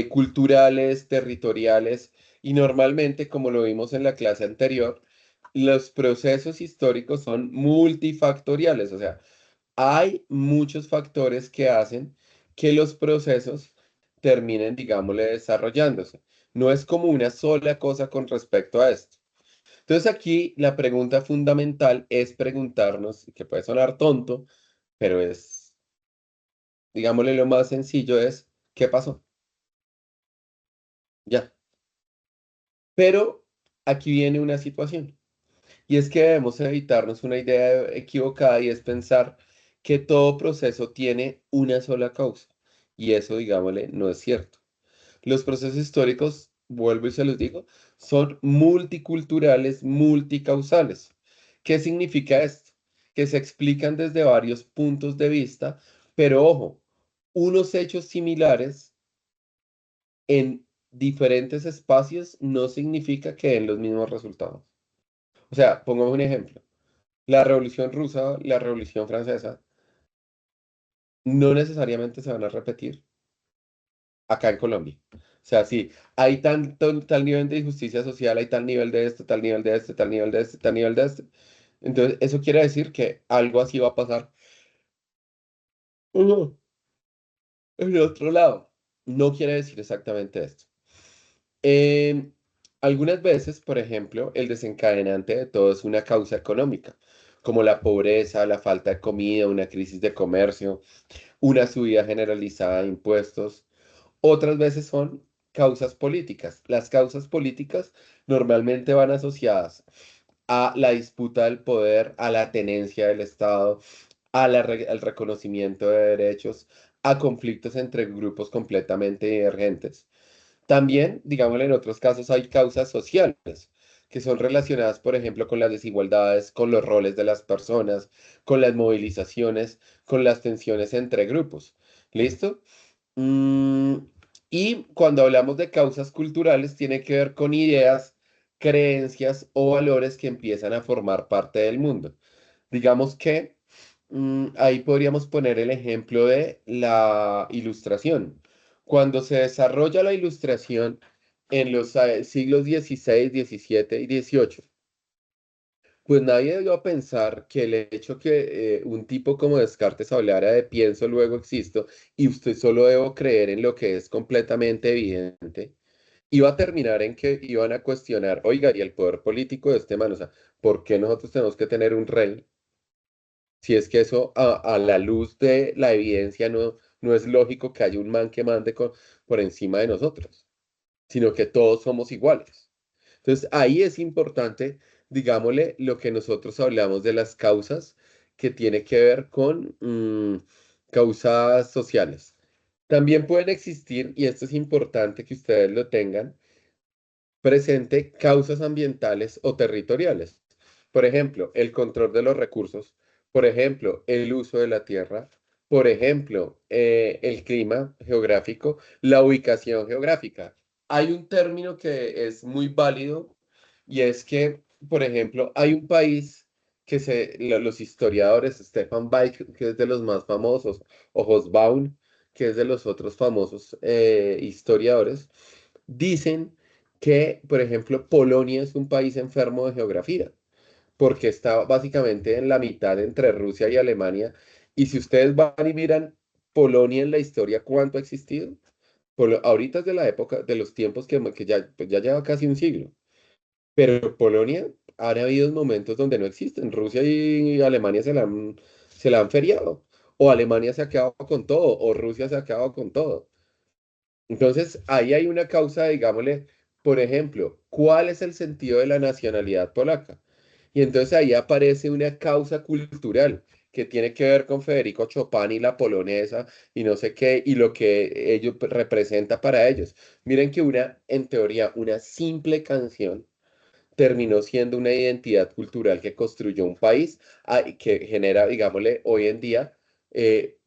culturales, territoriales y normalmente, como lo vimos en la clase anterior, los procesos históricos son multifactoriales, o sea, hay muchos factores que hacen que los procesos terminen, digámosle, desarrollándose. No es como una sola cosa con respecto a esto. Entonces aquí la pregunta fundamental es preguntarnos, que puede sonar tonto, pero es, digámosle, lo más sencillo es, ¿qué pasó? Ya. Pero aquí viene una situación. Y es que debemos evitarnos una idea equivocada y es pensar que todo proceso tiene una sola causa. Y eso, digámosle, no es cierto. Los procesos históricos, vuelvo y se los digo, son multiculturales, multicausales. ¿Qué significa esto? Que se explican desde varios puntos de vista, pero ojo, unos hechos similares en diferentes espacios no significa que den los mismos resultados. O sea, pongamos un ejemplo. La Revolución Rusa, la Revolución Francesa, no necesariamente se van a repetir acá en Colombia. O sea, sí, hay tal nivel de injusticia social, hay tal nivel de esto, tal nivel de este, tal nivel de este, tal nivel de este. Entonces, eso quiere decir que algo así va a pasar. Ujú. En el otro lado, no quiere decir exactamente esto. Em, Algunas veces, por ejemplo, el desencadenante de todo es una causa económica, como la pobreza, la falta de comida, una crisis de comercio, una subida generalizada de impuestos. Otras veces son causas políticas. Las causas políticas normalmente van asociadas a la disputa del poder, a la tenencia del Estado, al reconocimiento de derechos, a conflictos entre grupos completamente divergentes. También, digámoslo, en otros casos hay causas sociales que son relacionadas, por ejemplo, con las desigualdades, con los roles de las personas, con las movilizaciones, con las tensiones entre grupos. ¿Listo? Mm, y cuando hablamos de causas culturales, tiene que ver con ideas, creencias o valores que empiezan a formar parte del mundo. Digamos que ahí podríamos poner el ejemplo de la ilustración. Cuando se desarrolla la ilustración en los siglos XVI, XVII y XVIII, pues nadie dio a pensar que el hecho que un tipo como Descartes hablara de pienso, luego existo, y usted solo debo creer en lo que es completamente evidente, iba a terminar en que iban a cuestionar, oiga, y el poder político de este man, o sea, ¿por qué nosotros tenemos que tener un rey? Si es que eso a la luz de la evidencia no es lógico que haya un man que mande por encima de nosotros, sino que todos somos iguales. Entonces ahí es importante, digámosle, lo que nosotros hablamos de las causas que tiene que ver con causas sociales. También pueden existir, y esto es importante que ustedes lo tengan, presente causas ambientales o territoriales. Por ejemplo, el control de los recursos, por ejemplo, el uso de la tierra, por ejemplo, el clima geográfico, la ubicación geográfica. Hay un término que es muy válido y es que, por ejemplo, hay un país que los historiadores, Stefan Zweig, que es de los más famosos, o Hobsbawm, que es de los otros famosos historiadores, dicen que, por ejemplo, Polonia es un país enfermo de geografía, porque está básicamente en la mitad entre Rusia y Alemania. Y si ustedes van y miran Polonia en la historia, ¿cuánto ha existido? Ahorita es de la época, de los tiempos que ya, pues ya lleva casi un siglo. Pero Polonia, han habido momentos donde no existen. Rusia y Alemania se la han feriado. O Alemania se ha quedado con todo, o Rusia se ha quedado con todo. Entonces, ahí hay una causa, digámosle, por ejemplo, ¿cuál es el sentido de la nacionalidad polaca? Y entonces ahí aparece una causa cultural que tiene que ver con Federico Chopin y la polonesa y no sé qué, y lo que ello representa para ellos. Miren que en teoría, una simple canción terminó siendo una identidad cultural que construyó un país y que genera, digámosle, hoy en día eh,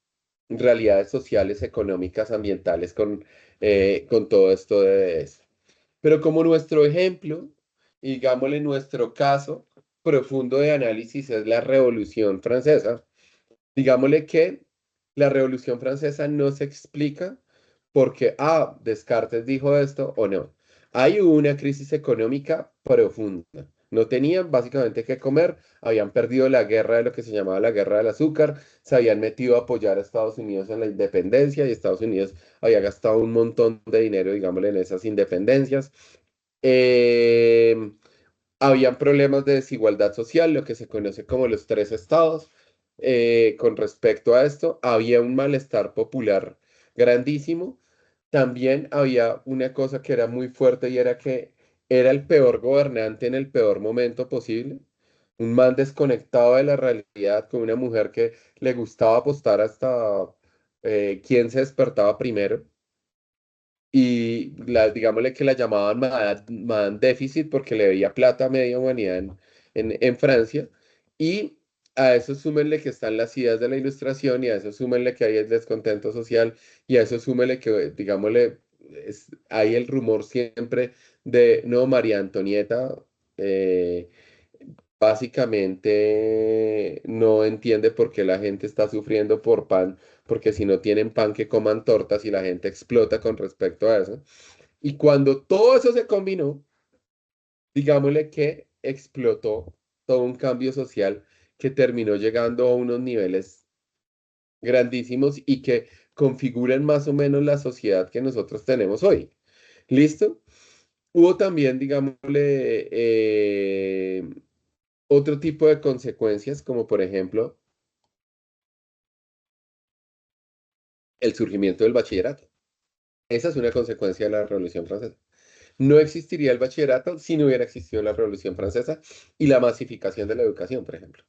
realidades sociales, económicas, ambientales con todo esto de eso. Pero como nuestro ejemplo, digámosle nuestro caso profundo de análisis es la Revolución Francesa, digámosle que la Revolución Francesa no se explica porque, Descartes dijo esto o no. Hay una crisis económica profunda. No tenían básicamente qué comer, habían perdido la guerra de lo que se llamaba la guerra del azúcar, se habían metido a apoyar a Estados Unidos en la independencia y Estados Unidos había gastado un montón de dinero, digámosle, en esas independencias. Eh, Habían problemas de desigualdad social, lo que se conoce como los tres estados. Con respecto a esto, había un malestar popular grandísimo. También había una cosa que era muy fuerte y era que era el peor gobernante en el peor momento posible. Un man desconectado de la realidad, con una mujer que le gustaba apostar hasta quién se despertaba primero. Y digámosle que la llamaban Madame Déficit porque le debía plata a media humanidad en Francia. Y a eso súmenle que están las ideas de la Ilustración y a eso súmenle que hay el descontento social y a eso súmenle que, digámosle, hay el rumor siempre de, no, María Antonieta básicamente no entiende por qué la gente está sufriendo por pan, porque si no tienen pan que coman tortas y la gente explota con respecto a eso. Y cuando todo eso se combinó, digámosle que explotó todo un cambio social que terminó llegando a unos niveles grandísimos y que configuran más o menos la sociedad que nosotros tenemos hoy. ¿Listo? Hubo también, digámosle, otro tipo de consecuencias, como por ejemplo el surgimiento del bachillerato. Esa es una consecuencia de la Revolución Francesa. No existiría el bachillerato si no hubiera existido la Revolución Francesa y la masificación de la educación, por ejemplo.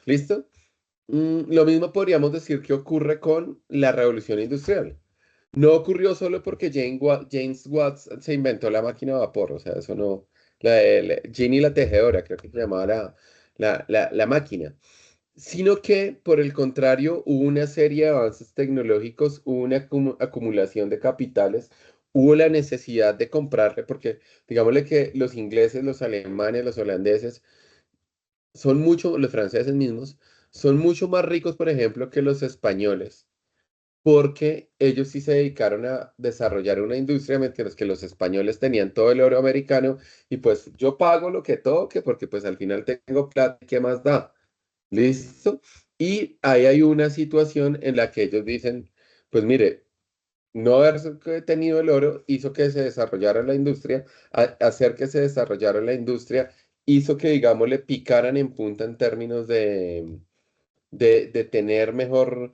¿Listo? Lo mismo podríamos decir que ocurre con la Revolución Industrial. No ocurrió solo porque James Watts se inventó la máquina de vapor, o sea, eso no. Ginny la tejedora, creo que se llamaba la máquina, sino que por el contrario hubo una serie de avances tecnológicos, hubo una acumulación de capitales, hubo la necesidad de comprarle, porque digámosle que los ingleses, los alemanes, los holandeses son mucho, los franceses mismos, son mucho más ricos, por ejemplo, que los españoles, porque ellos sí se dedicaron a desarrollar una industria, mientras que los españoles tenían todo el oro americano y pues yo pago lo que toque, porque pues al final tengo plata, ¿qué más da? ¿Listo? Y ahí hay una situación en la que ellos dicen, pues mire, no haber tenido el oro hizo que se desarrollara la industria, hacer que se desarrollara la industria hizo que, digamos, le picaran en punta en términos de tener mejor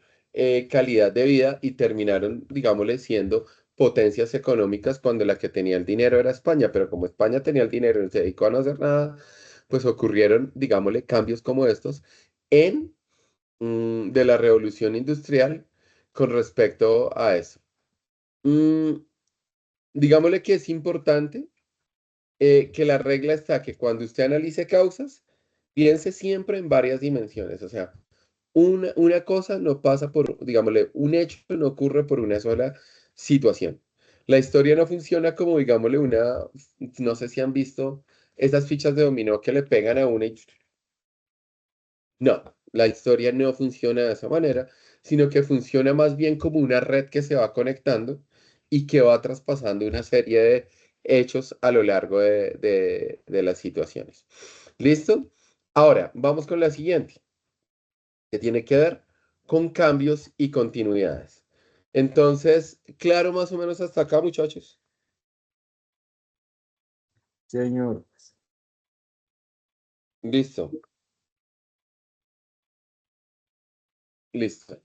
calidad de vida y terminaron, digámosle, siendo potencias económicas cuando la que tenía el dinero era España, pero como España tenía el dinero y se dedicó a no hacer nada, pues ocurrieron, digámosle, cambios como estos en de la revolución industrial con respecto a eso. Mm, Digámosle que es importante que la regla está que cuando usted analice causas, piense siempre en varias dimensiones. O sea, una cosa no pasa por, digámosle, un hecho no ocurre por una sola situación. La historia no funciona como, digámosle, no sé si han visto esas fichas de dominó que le pegan a una y no, La historia no funciona de esa manera, sino que funciona más bien como una red que se va conectando y que va traspasando una serie de hechos a lo largo de las situaciones. ¿Listo? Ahora, vamos con la siguiente, que tiene que ver con cambios y continuidades. Entonces, claro, más o menos hasta acá, muchachos. Señor. Listo, listo.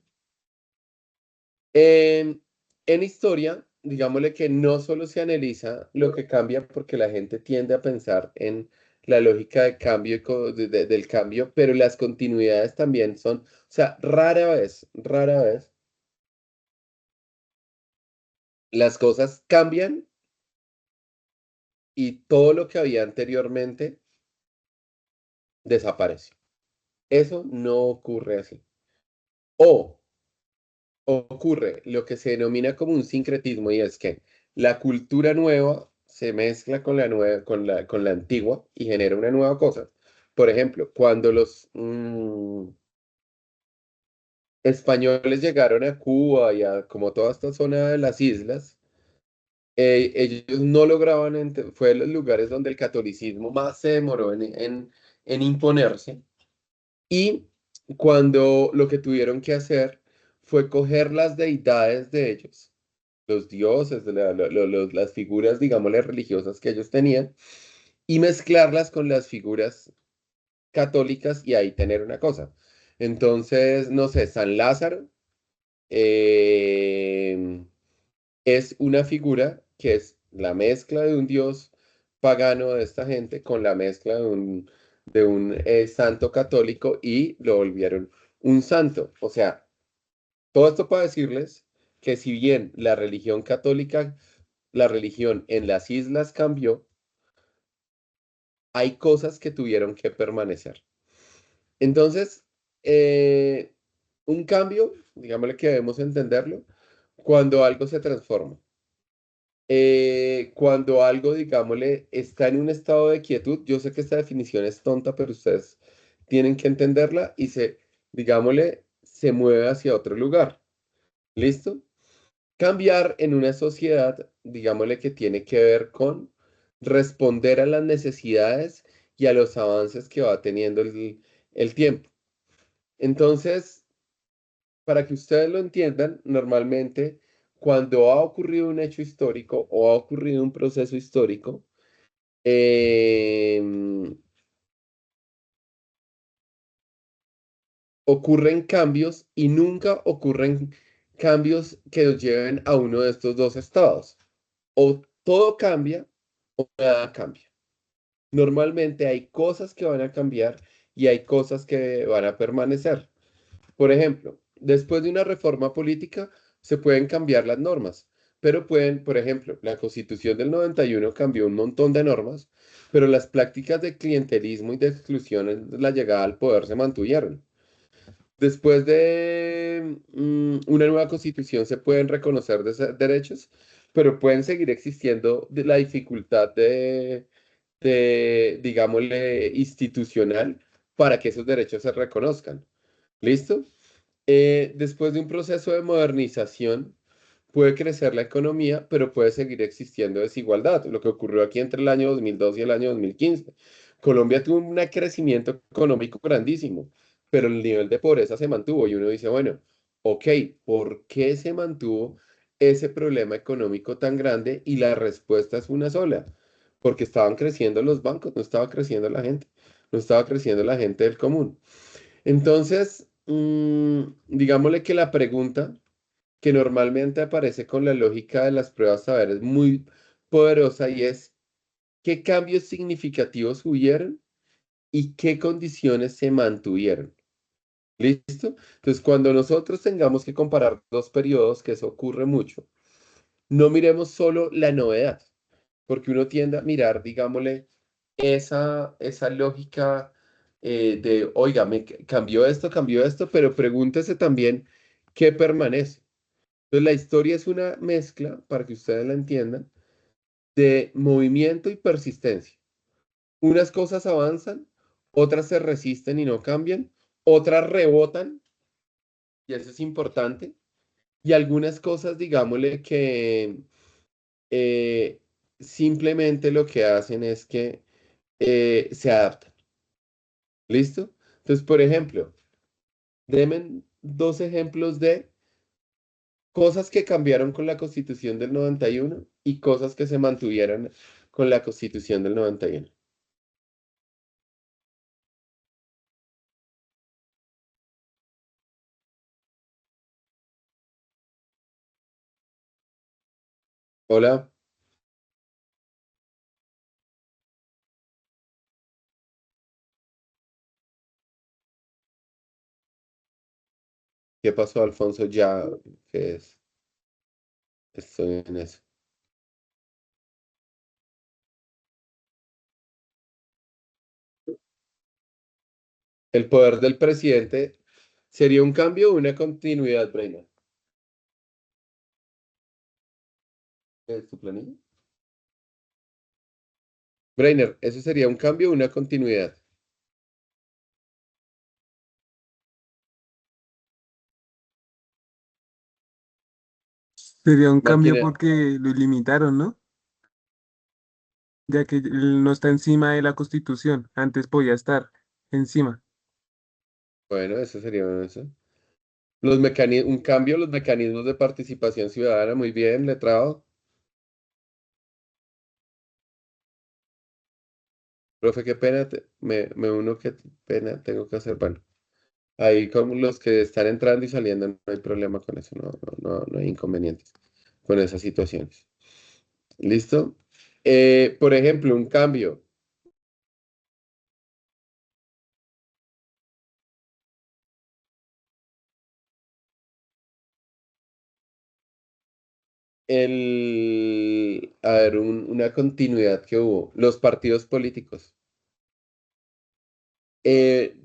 En historia, digámosle que no solo se analiza lo que cambia porque la gente tiende a pensar en la lógica de cambio y del cambio, pero las continuidades también son, o sea, rara vez, las cosas cambian y todo lo que había anteriormente desaparece. Eso no ocurre así. O ocurre lo que se denomina como un sincretismo y es que la cultura nueva se mezcla con la nueva, con la antigua y genera una nueva cosa. Por ejemplo, cuando los españoles llegaron a Cuba y a como toda esta zona de las islas, ellos no lograban, fue de los lugares donde el catolicismo más se demoró en imponerse. Y cuando lo que tuvieron que hacer fue coger las deidades de ellos, los dioses, las figuras, digámosle, religiosas que ellos tenían, y mezclarlas con las figuras católicas y ahí tener una cosa. Entonces, no sé, San Lázaro eh, es una figura que es la mezcla de un dios pagano de esta gente con la mezcla de un santo católico y lo volvieron un santo. O sea, todo esto para decirles que si bien la religión católica, la religión en las islas cambió, hay cosas que tuvieron que permanecer. Entonces, eh, un cambio, digámosle que debemos entenderlo, cuando algo se transforma. Cuando algo, digámosle, está en un estado de quietud, yo sé que esta definición es tonta, pero ustedes tienen que entenderla y digámosle, se mueve hacia otro lugar. ¿Listo? Cambiar en una sociedad, digámosle que tiene que ver con responder a las necesidades y a los avances que va teniendo el tiempo. Entonces, para que ustedes lo entiendan, normalmente cuando ha ocurrido un hecho histórico o ha ocurrido un proceso histórico, em, ocurren cambios y nunca ocurren cambios que nos lleven a uno de estos dos estados. O todo cambia o nada cambia. Normalmente hay cosas que van a cambiar y hay cosas que van a permanecer. Por ejemplo, después de una reforma política se pueden cambiar las normas, pero pueden, por ejemplo, la Constitución del 91 cambió un montón de normas, pero las prácticas de clientelismo y de exclusión en la llegada al poder se mantuvieron. Después de una nueva constitución se pueden reconocer derechos, pero pueden seguir existiendo la dificultad digámosle, institucional para que esos derechos se reconozcan. ¿Listo? Después de un proceso de modernización, puede crecer la economía, pero puede seguir existiendo desigualdad, lo que ocurrió aquí entre el año 2002 y el año 2015. Colombia tuvo un crecimiento económico grandísimo, pero el nivel de pobreza se mantuvo y uno dice, bueno, ok, ¿por qué se mantuvo ese problema económico tan grande? Y la respuesta es una sola, porque estaban creciendo los bancos, no estaba creciendo la gente, no estaba creciendo la gente del común. Entonces, digámosle que la pregunta que normalmente aparece con la lógica de las pruebas saber es muy poderosa y es, ¿qué cambios significativos hubieron y qué condiciones se mantuvieron? ¿Listo? Entonces, cuando nosotros tengamos que comparar dos periodos, que eso ocurre mucho, no miremos solo la novedad, porque uno tiende a mirar, digámosle, esa lógica oiga, cambió esto, pero pregúntese también qué permanece. Entonces, la historia es una mezcla, para que ustedes la entiendan, de movimiento y persistencia. Unas cosas avanzan, otras se resisten y no cambian, otras rebotan, y eso es importante, y algunas cosas, digámosle que eh, simplemente lo que hacen es que se adaptan. ¿Listo? Entonces, por ejemplo, denme dos ejemplos de cosas que cambiaron con la Constitución del 91 y cosas que se mantuvieron con la Constitución del 91. Hola, ¿qué pasó, Alfonso? Ya, ¿qué es? Estoy en eso. El poder del presidente sería un cambio o una continuidad, Breina. ¿Es tu planilla? Breiner, ¿eso sería un cambio o una continuidad? Sería un cambio Máquina. porque lo limitaron, ¿no? Ya que él no está encima de la Constitución. Antes podía estar encima. Bueno, eso sería eso. Un cambio, los mecanismos de participación ciudadana, muy bien, letrado. Profe, qué pena, me uno, qué pena tengo que hacer. Bueno, ahí como los que están entrando y saliendo, no hay problema con eso, no hay inconvenientes con esas situaciones. ¿Listo? Por ejemplo, un cambio. A ver, una continuidad que hubo. Los partidos políticos. Eh,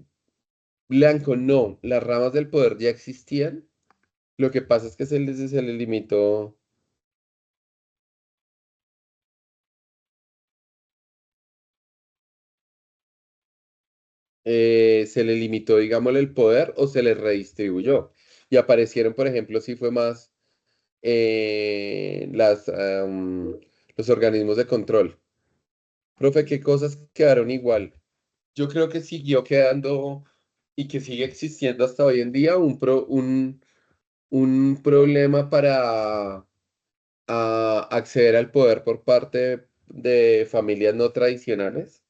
Blanco, no. Las ramas del poder ya existían. Lo que pasa es que se les limitó. Se le limitó, digámosle, el poder o se le redistribuyó. Y aparecieron, por ejemplo, si fue más los organismos de control. Profe, ¿qué cosas quedaron igual? Yo creo que siguió quedando y que sigue existiendo hasta hoy en día un problema para acceder al poder por parte de familias no tradicionales.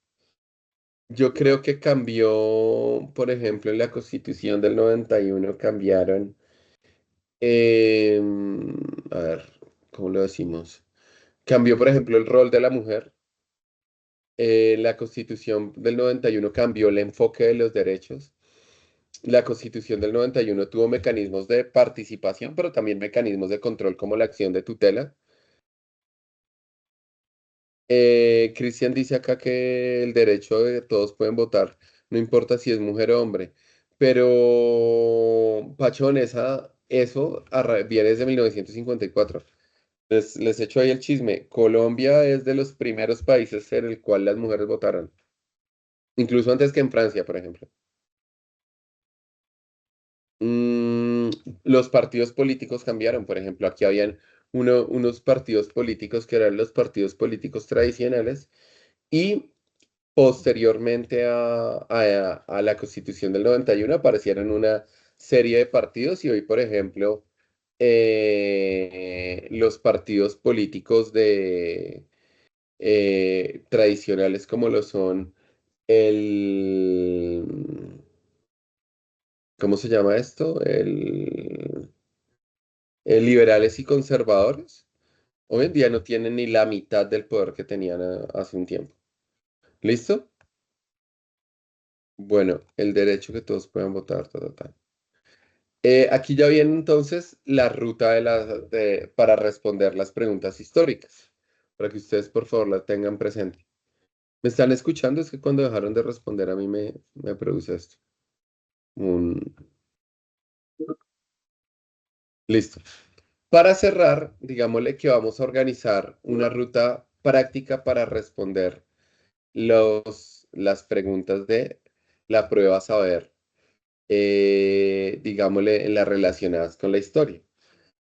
Yo creo que cambió, por ejemplo, en la Constitución del 91 cambiaron, a ver, ¿cómo lo decimos? Cambió, por ejemplo, el rol de la mujer. La Constitución del 91 cambió el enfoque de los derechos. La Constitución del 91 tuvo mecanismos de participación, pero también mecanismos de control como la acción de tutela. Cristian dice acá que el derecho de todos pueden votar, no importa si es mujer o hombre. Pero, Pachón, eso viene desde 1954. Les echo ahí el chisme. Colombia es de los primeros países en el cual las mujeres votaron, incluso antes que en Francia, por ejemplo. Mm, los partidos políticos cambiaron, por ejemplo, aquí habían unos partidos políticos que eran los partidos políticos tradicionales y posteriormente a la Constitución del 91 aparecieron una serie de partidos y hoy, por ejemplo, los partidos políticos tradicionales como lo son el, ¿cómo se llama esto? Liberales y conservadores, hoy en día no tienen ni la mitad del poder que tenían hace un tiempo. ¿Listo? Bueno, el derecho que todos puedan votar, ta, ta, ta. Aquí ya viene entonces la ruta para responder las preguntas históricas, para que ustedes por favor la tengan presente. ¿Me están escuchando? Es que cuando dejaron de responder a mí me produce esto. Un... Listo. Para cerrar, digámosle que vamos a organizar una ruta práctica para responder las preguntas de la prueba saber. digámosle, en las relacionadas con la historia.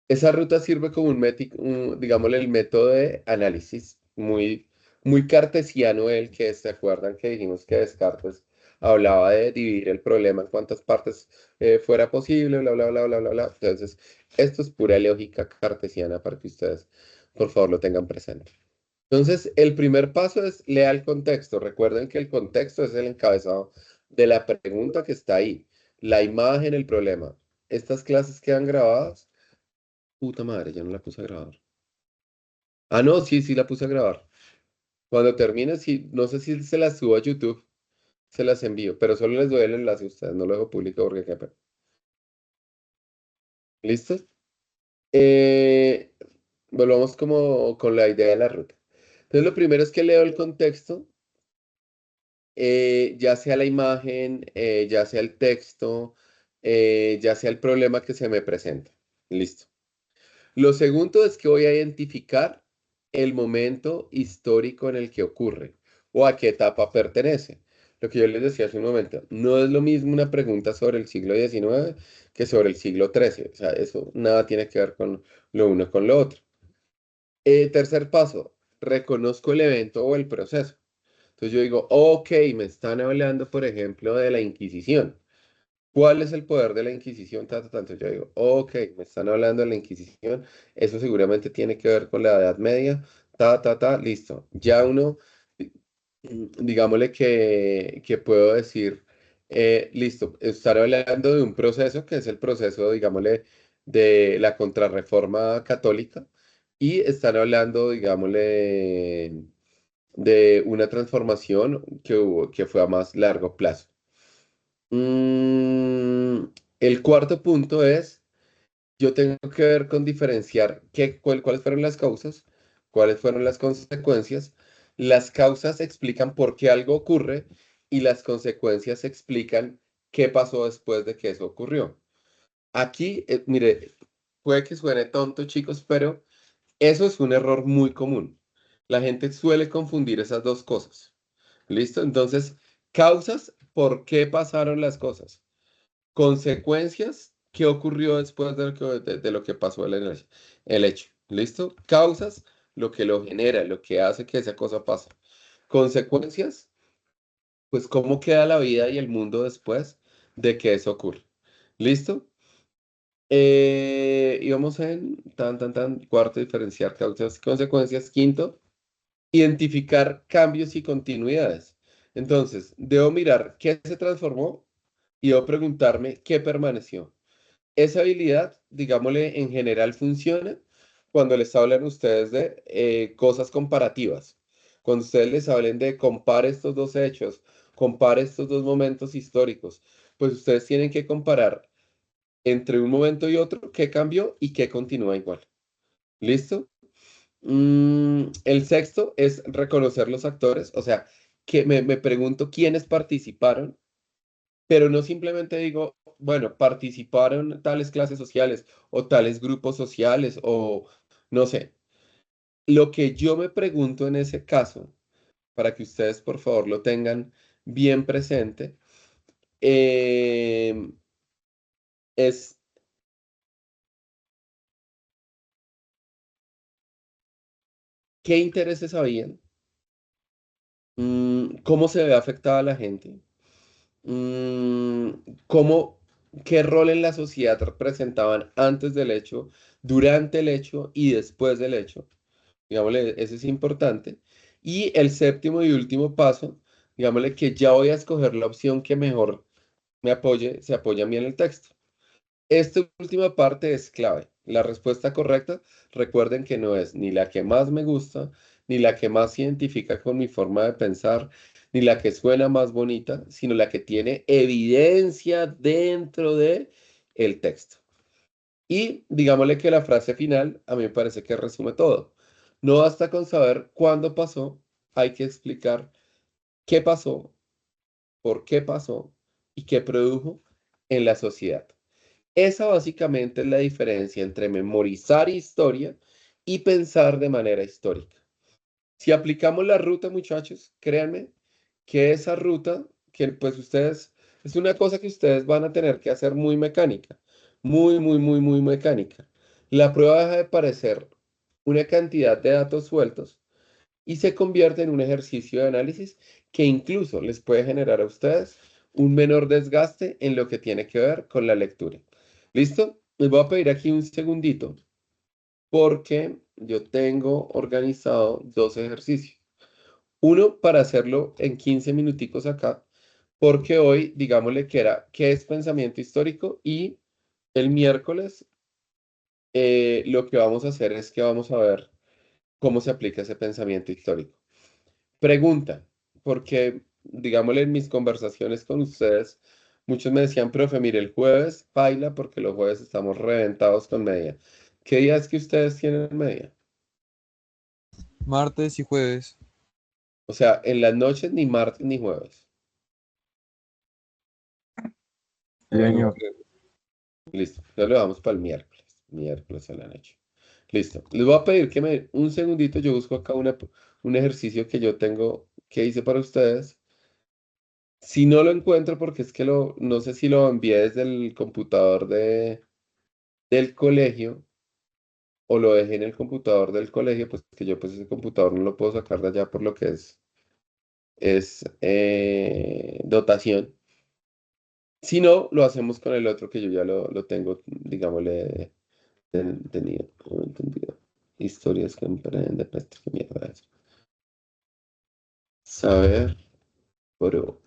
Esa ruta sirve como digámosle, el método de análisis muy cartesiano, el que se acuerdan que dijimos que Descartes hablaba de dividir el problema en cuántas partes fuera posible, bla, bla, bla, bla, bla, bla. Entonces, esto es pura lógica cartesiana para que ustedes, por favor, lo tengan presente. Entonces, el primer paso es lea el contexto. Recuerden que el contexto es el encabezado de la pregunta que está ahí. La imagen, el problema. Estas clases quedan grabadas. Puta madre, ya no la puse a grabar. Ah, no, sí, sí la puse a grabar. Cuando termine, sí, no sé si se las subo a YouTube, se las envío, pero solo les doy el enlace a ustedes, no lo dejo público porque qué pena. ¿Listo? Eh, Volvamos como con la idea de la ruta. Entonces, lo primero es que leo el contexto, ya sea la imagen, ya sea el texto, ya sea el problema que se me presenta. Listo. Lo segundo es que voy a identificar el momento histórico en el que ocurre o a qué etapa pertenece. Lo que yo les decía hace un momento, no es lo mismo una pregunta sobre el siglo XIX que sobre el siglo XIII. O sea, eso nada tiene que ver con lo uno con lo otro. Tercer paso, reconozco el evento o el proceso. Entonces yo digo, ok, me están hablando, por ejemplo, de la Inquisición. ¿Cuál es el poder de la Inquisición? Tanto yo digo, ok, me están hablando de la Inquisición, eso seguramente tiene que ver con la Edad Media, listo. Ya uno, digámosle que puedo decir, listo, estar hablando de un proceso que es el proceso, digámosle, de la Contrarreforma Católica y están hablando, digámosle, de una transformación que hubo, que fue a más largo plazo. Mm, el cuarto punto es, yo tengo que ver con diferenciar cuáles fueron las causas, cuáles fueron las consecuencias. Las causas explican por qué algo ocurre y las consecuencias explican qué pasó después de que eso ocurrió. Aquí, mire, puede que suene tonto, chicos, pero eso es un error muy común. La gente suele confundir esas dos cosas. ¿Listo? Entonces, causas, ¿por qué pasaron las cosas? Consecuencias, ¿qué ocurrió después de lo que pasó el hecho? ¿Listo? Causas, lo que lo genera, lo que hace que esa cosa pase. Consecuencias, pues cómo queda la vida y el mundo después de que eso ocurre. ¿Listo? Y vamos en cuarto, diferenciar causas y consecuencias. Quinto, identificar cambios y continuidades. Entonces, debo mirar qué se transformó y debo preguntarme qué permaneció. Esa habilidad, digámosle, en general funciona cuando les hablan ustedes de cosas comparativas. Cuando ustedes les hablen de compare estos dos hechos, compare estos dos momentos históricos, pues ustedes tienen que comparar entre un momento y otro qué cambió y qué continúa igual. ¿Listo? El sexto es reconocer los actores, o sea, que me pregunto quiénes participaron, pero no simplemente digo, bueno, participaron tales clases sociales o tales grupos sociales o no sé. Lo que yo me pregunto en ese caso, para que ustedes por favor lo tengan bien presente, em, es qué intereses habían, cómo se ve afectada la gente, mm, cómo, qué rol en la sociedad representaban antes del hecho, durante el hecho y después del hecho. Digámosle, eso es importante. Y el séptimo y último paso, digámosle que ya voy a escoger la opción que mejor se apoya a mí en el texto. Esta última parte es clave. La respuesta correcta, recuerden que no es ni la que más me gusta, ni la que más se identifica con mi forma de pensar, ni la que suena más bonita, sino la que tiene evidencia dentro de el texto. Y digámosle que la frase final a mí me parece que resume todo. No basta con saber cuándo pasó, hay que explicar qué pasó, por qué pasó y qué produjo en la sociedad. Esa básicamente es la diferencia entre memorizar historia y pensar de manera histórica. Si aplicamos la ruta, muchachos, créanme que esa ruta, que pues ustedes Es una cosa que ustedes van a tener que hacer muy mecánica, muy, muy, muy, muy mecánica. La prueba deja de parecer una cantidad de datos sueltos y se convierte en un ejercicio de análisis que incluso les puede generar a ustedes un menor desgaste en lo que tiene que ver con la lectura. ¿Listo? Les voy a pedir aquí un segundito porque yo tengo organizado dos ejercicios. Uno para hacerlo en 15 minuticos acá, porque hoy, digámosle que era, ¿qué es pensamiento histórico? Y el miércoles lo que vamos a hacer es que vamos a ver cómo se aplica ese pensamiento histórico. Pregunta, porque, digámosle, en mis conversaciones con ustedes, muchos me decían, profe, mire, el jueves baila porque los jueves estamos reventados con media. ¿Qué días que ustedes tienen media? Martes y jueves. O sea, en las noches ni martes ni jueves. Sí, señor. Listo, ya lo damos para el miércoles. Miércoles a la noche. Listo. Les voy a pedir que me un segundito. Yo busco acá un ejercicio que yo tengo que hice para ustedes. Si no lo encuentro, porque es que no sé si lo envié desde el computador del colegio o lo dejé en el computador del colegio, pues que yo pues ese computador no lo puedo sacar de allá por lo que es dotación. Si no, lo hacemos con el otro que yo ya lo tengo, digámosle. Tenido, o entendido. Historias que emprende, qué mierda es. Saber, pero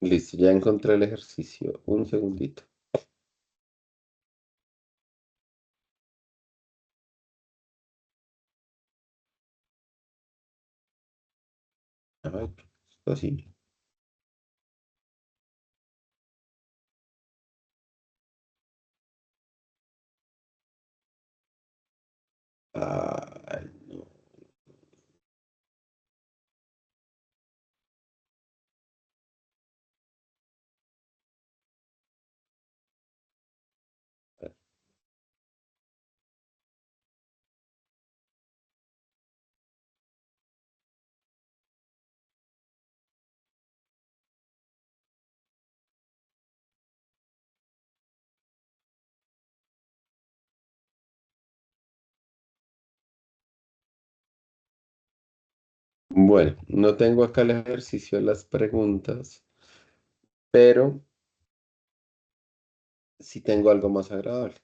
listo, ya encontré el ejercicio. Un segundito. A ver, esto así. Ay, no. Bueno, no tengo acá el ejercicio de las preguntas, pero sí tengo algo más agradable.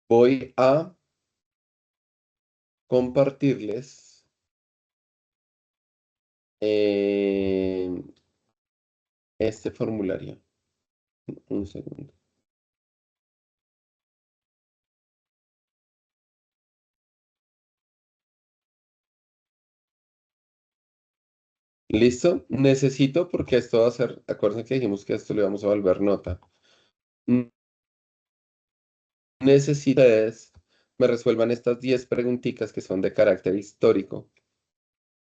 Voy a compartirles eh, este formulario. Un segundo. ¿Listo? Necesito, porque esto va a ser, acuérdense que dijimos que esto le vamos a volver nota. Necesito que ustedes me resuelvan estas 10 preguntitas que son de carácter histórico.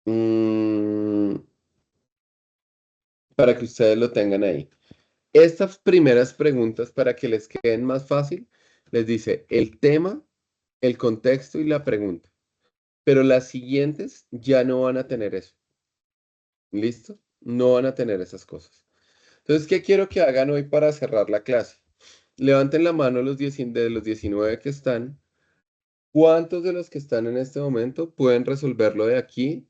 mm, para que ustedes lo tengan ahí. Estas primeras preguntas, para que les queden más fácil, les dice el tema, el contexto y la pregunta. Pero las siguientes ya no van a tener eso. ¿Listo? No van a tener esas cosas. Entonces, ¿qué quiero que hagan hoy para cerrar la clase? Levanten la mano de los 19 que están. ¿Cuántos de los que están en este momento pueden resolverlo de aquí?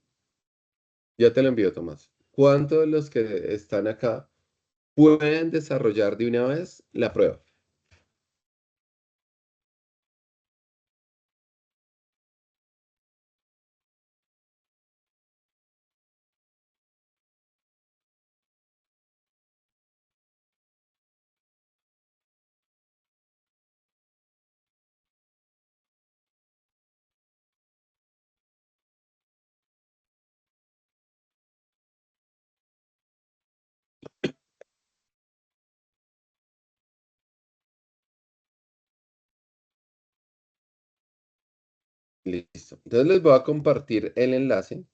Ya te lo envío, Tomás. ¿Cuántos de los que están acá pueden desarrollar de una vez la prueba? Listo. Entonces les voy a compartir el enlace.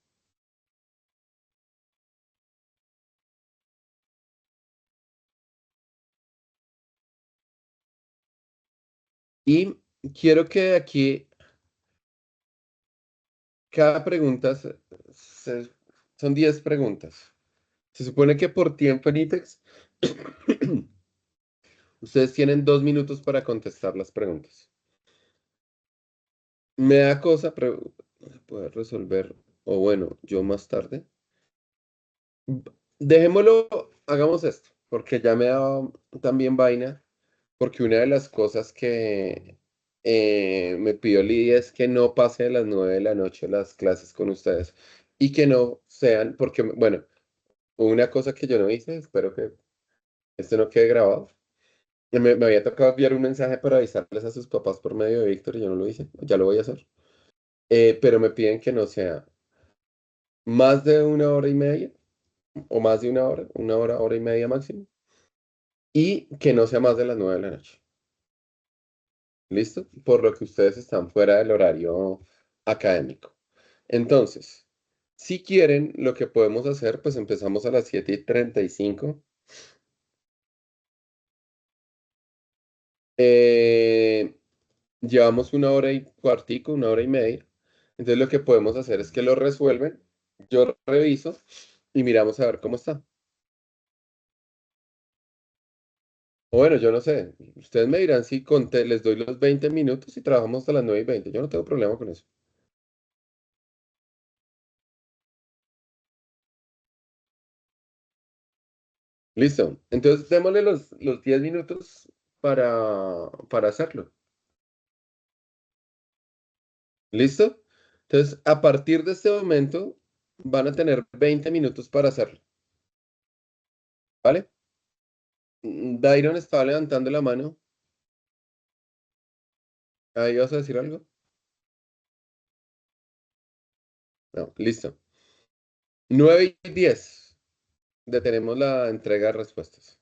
Y quiero que aquí cada pregunta son 10 preguntas. Se supone que por tiempo en ITEX ustedes tienen 2 minutos para contestar las preguntas. Me da cosa poder resolver, o bueno, yo más tarde. Dejémoslo, hagamos esto, porque ya me ha dado también vaina, porque una de las cosas que me pidió Lidia es que no pase de las 9 de la noche las clases con ustedes y que no sean, porque, bueno, una cosa que yo no hice, espero que esto no quede grabado. Me había tocado enviar un mensaje para avisarles a sus papás por medio de Víctor y yo no lo hice, ya lo voy a hacer. Pero me piden que no sea más de 1 hora y media o más de 1 hora, 1 hora, hora y media máximo, y que no sea más de las 9 de la noche. ¿Listo? Por lo que ustedes están fuera del horario académico. Entonces, si quieren, lo que podemos hacer, pues empezamos a las 7:35. Eh, Llevamos 1 hora y cuartico, 1 hora y media. Entonces lo que podemos hacer es que lo resuelven, yo reviso y miramos a ver cómo está. O bueno, yo no sé. Ustedes me dirán si les doy los 20 minutos y trabajamos hasta las 9:20. Yo no tengo problema con eso. Listo. Entonces démosle los 10 minutos para hacerlo. ¿Listo? Entonces, a partir de este momento, van a tener 20 minutos para hacerlo. ¿Vale? Dairon estaba levantando la mano. Ahí vas a decir algo. No, listo. 9:10. Detenemos la entrega de respuestas.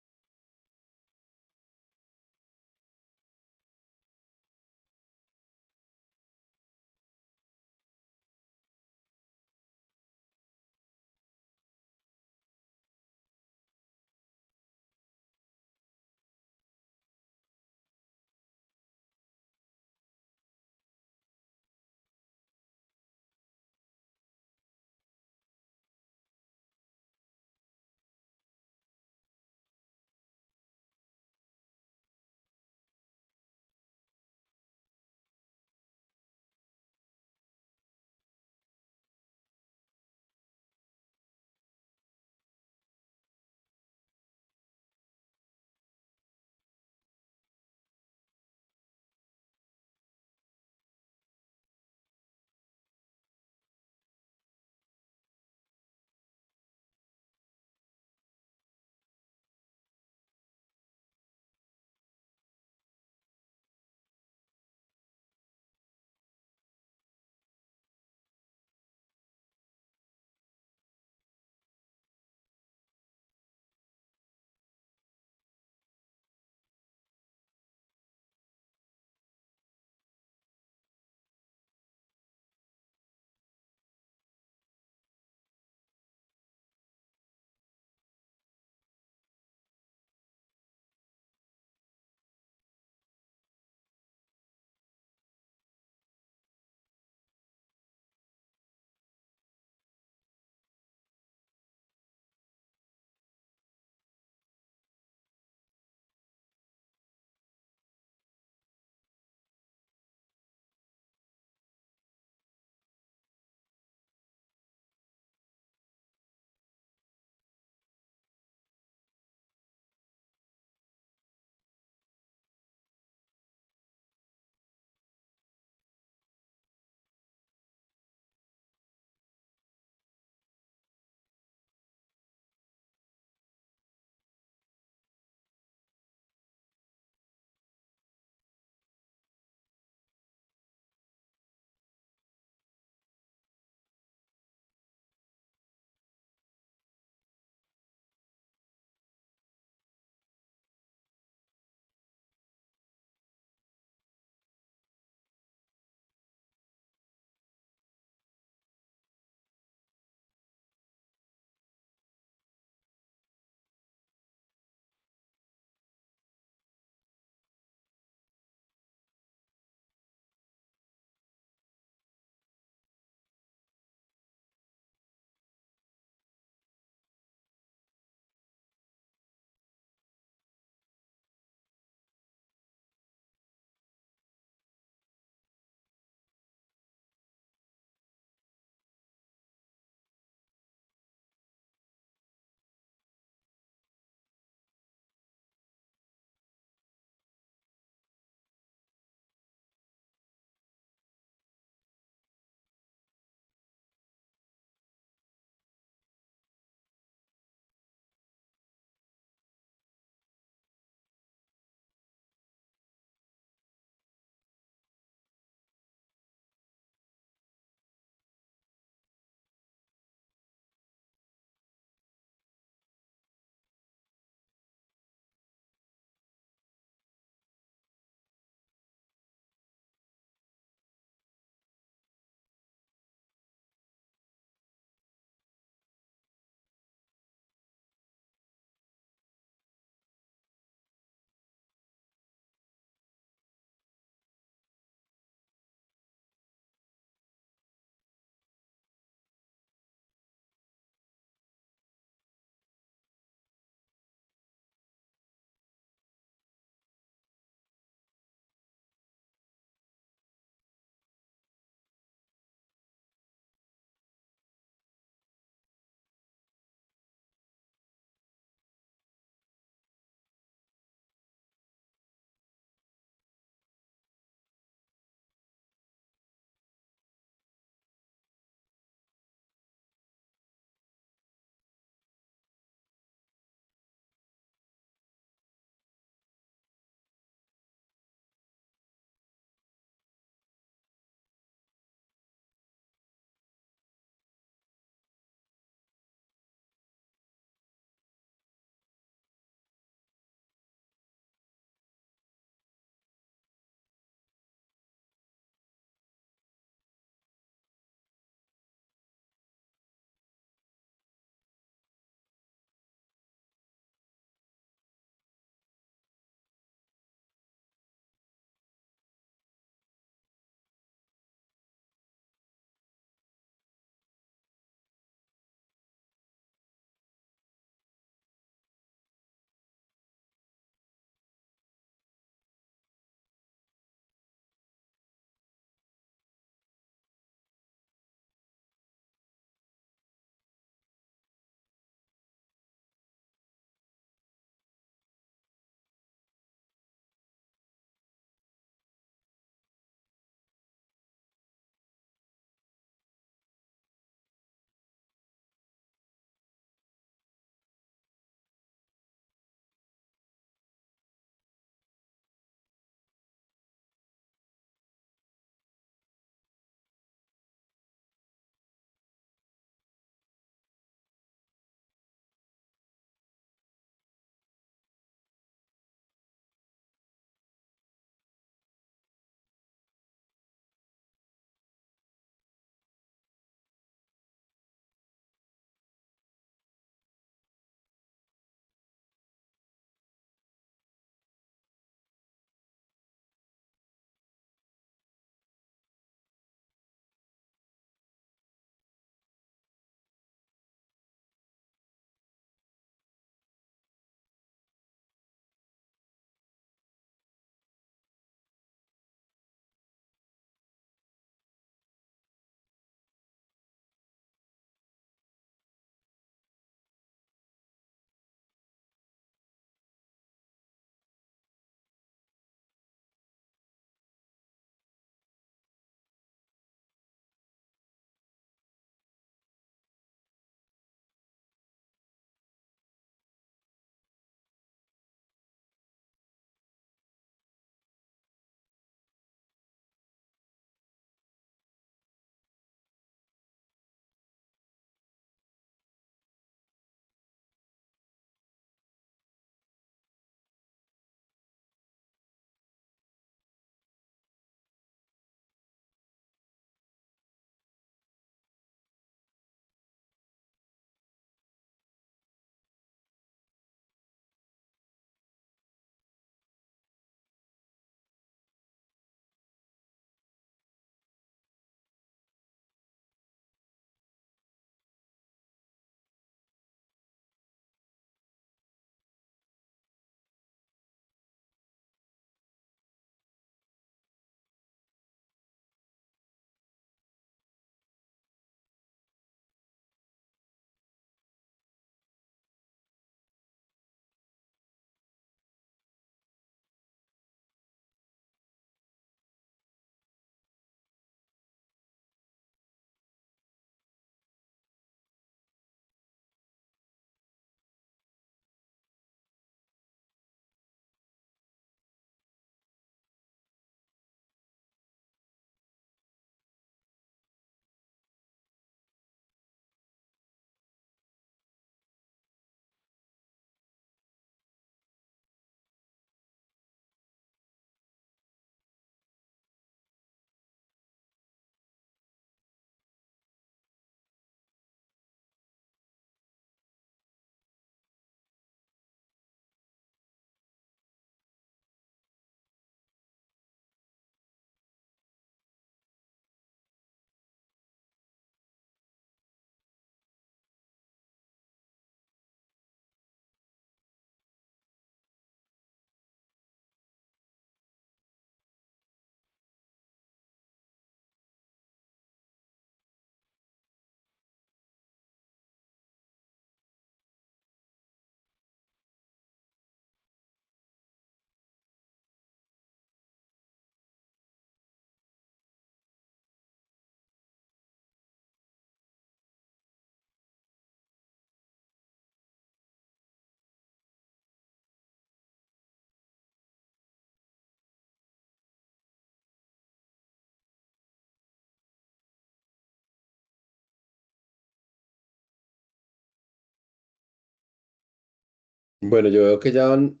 Bueno, yo veo que ya han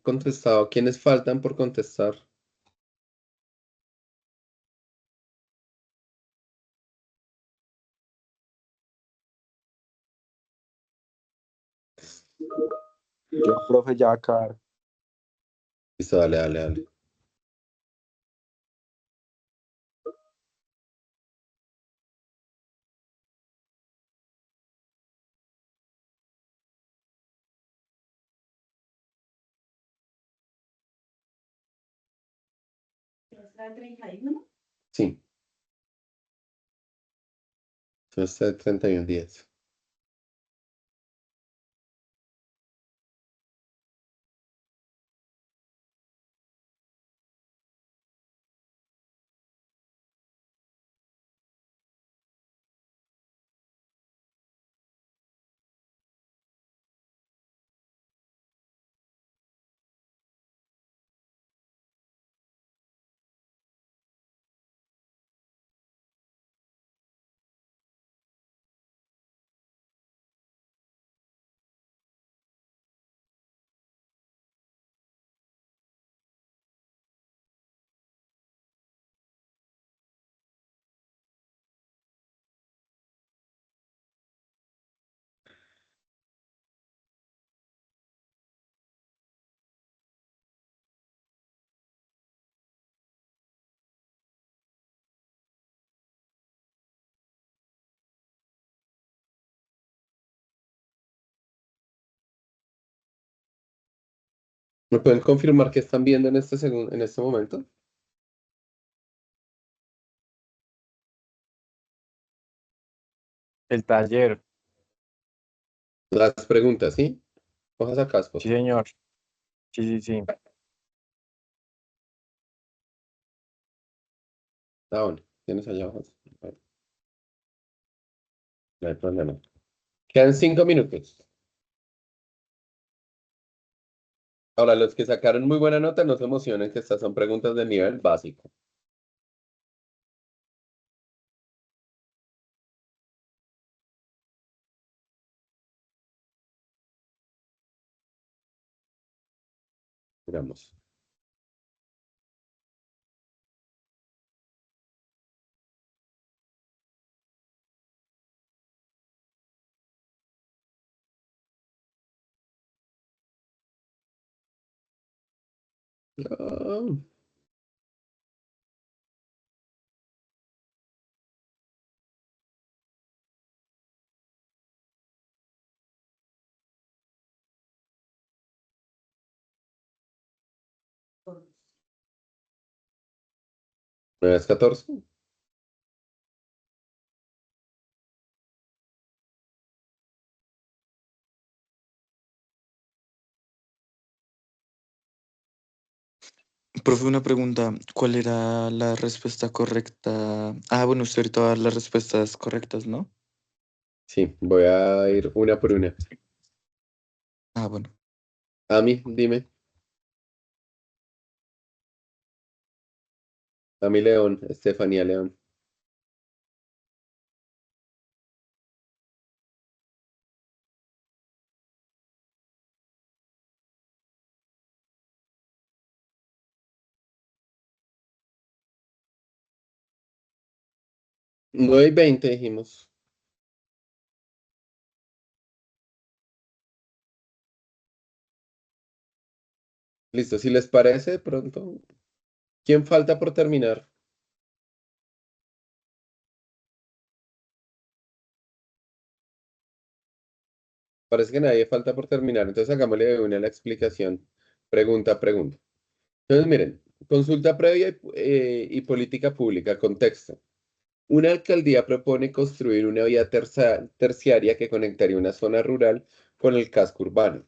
contestado. ¿Quiénes faltan por contestar? Yo, profe, ya acá. Listo, dale, dale, dale. Sí, entonces 31 días. ¿Me pueden confirmar qué están viendo en en este momento? El taller. Las preguntas, ¿sí? Hojas acá, Sí, Spot. señor. Sí, sí, sí. Ah, bueno, tienes allá hojas. Bueno, no hay problema. Quedan 5 minutos. Ahora, los que sacaron muy buena nota, no se emocionen, que estas son preguntas de nivel básico. Digamos. Ah, 9 es 14. Profe, una pregunta. ¿Cuál era la respuesta correcta? Ah, bueno, usted ahorita va a dar las respuestas correctas, ¿no? Sí, voy a ir una por una. Ah, bueno. Ami, dime. Ami León, Estefanía León. 9:20 dijimos. Listo, si les parece, de pronto. ¿Quién falta por terminar? Parece que nadie falta por terminar, entonces hagámosle de una la explicación. Pregunta a pregunta. Entonces, miren, consulta previa y política pública, contexto. Una alcaldía propone construir una vía terciaria que conectaría una zona rural con el casco urbano.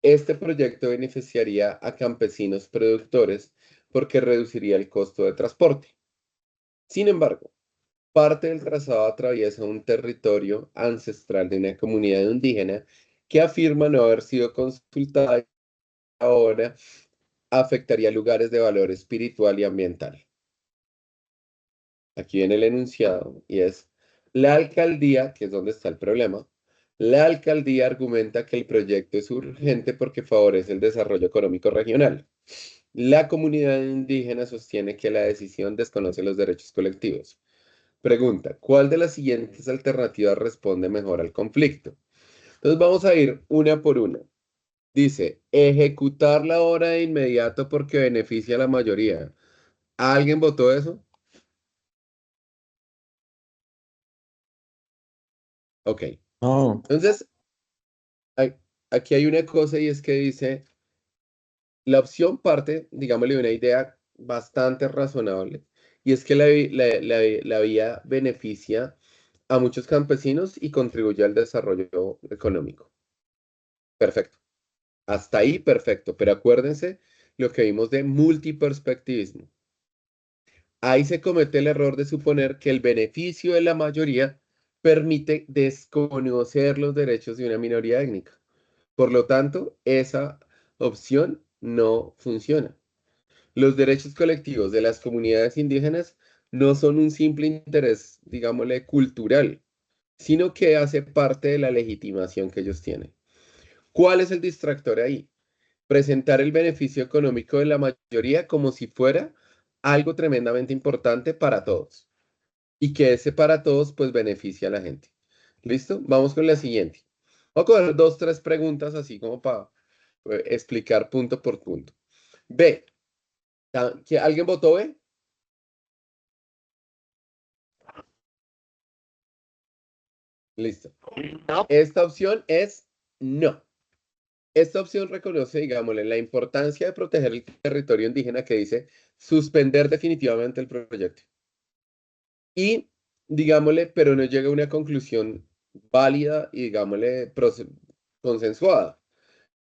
Este proyecto beneficiaría a campesinos productores porque reduciría el costo de transporte. Sin embargo, parte del trazado atraviesa un territorio ancestral de una comunidad indígena que afirma no haber sido consultada y ahora afectaría lugares de valor espiritual y ambiental. Aquí viene el enunciado y es, la alcaldía, que es donde está el problema, La alcaldía argumenta que el proyecto es urgente porque favorece el desarrollo económico regional. La comunidad indígena sostiene que la decisión desconoce los derechos colectivos. Pregunta, ¿cuál de las siguientes alternativas responde mejor al conflicto? Entonces vamos a ir una por una. Dice, ejecutar la obra de inmediato porque beneficia a la mayoría. ¿Alguien votó eso? Ok. No, Entonces, hay- aquí hay una cosa y es que dice, la opción parte, digámosle, de una idea bastante razonable y es que la vía beneficia a muchos campesinos y contribuye al desarrollo económico. Perfecto. Hasta ahí, perfecto. Pero acuérdense lo que vimos de multiperspectivismo. Ahí se comete el error de suponer que el beneficio de la mayoría permite desconocer los derechos de una minoría étnica. Por lo tanto, esa opción no funciona. Los derechos colectivos de las comunidades indígenas no son un simple interés, digámosle, cultural, sino que hace parte de la legitimación que ellos tienen. ¿Cuál es el distractor ahí? Presentar el beneficio económico de la mayoría como si fuera algo tremendamente importante para todos y que ese para todos pues beneficia a la gente. ¿Listo? Vamos con la siguiente. Voy a coger dos, tres preguntas así como para explicar punto por punto. B. ¿Alguien votó B? Listo. No, Esta opción es no. Esta opción reconoce, digámosle, la importancia de proteger el territorio indígena que dice suspender definitivamente el proyecto. Y, digámosle, pero no llega a una conclusión válida y, digámosle, consensuada.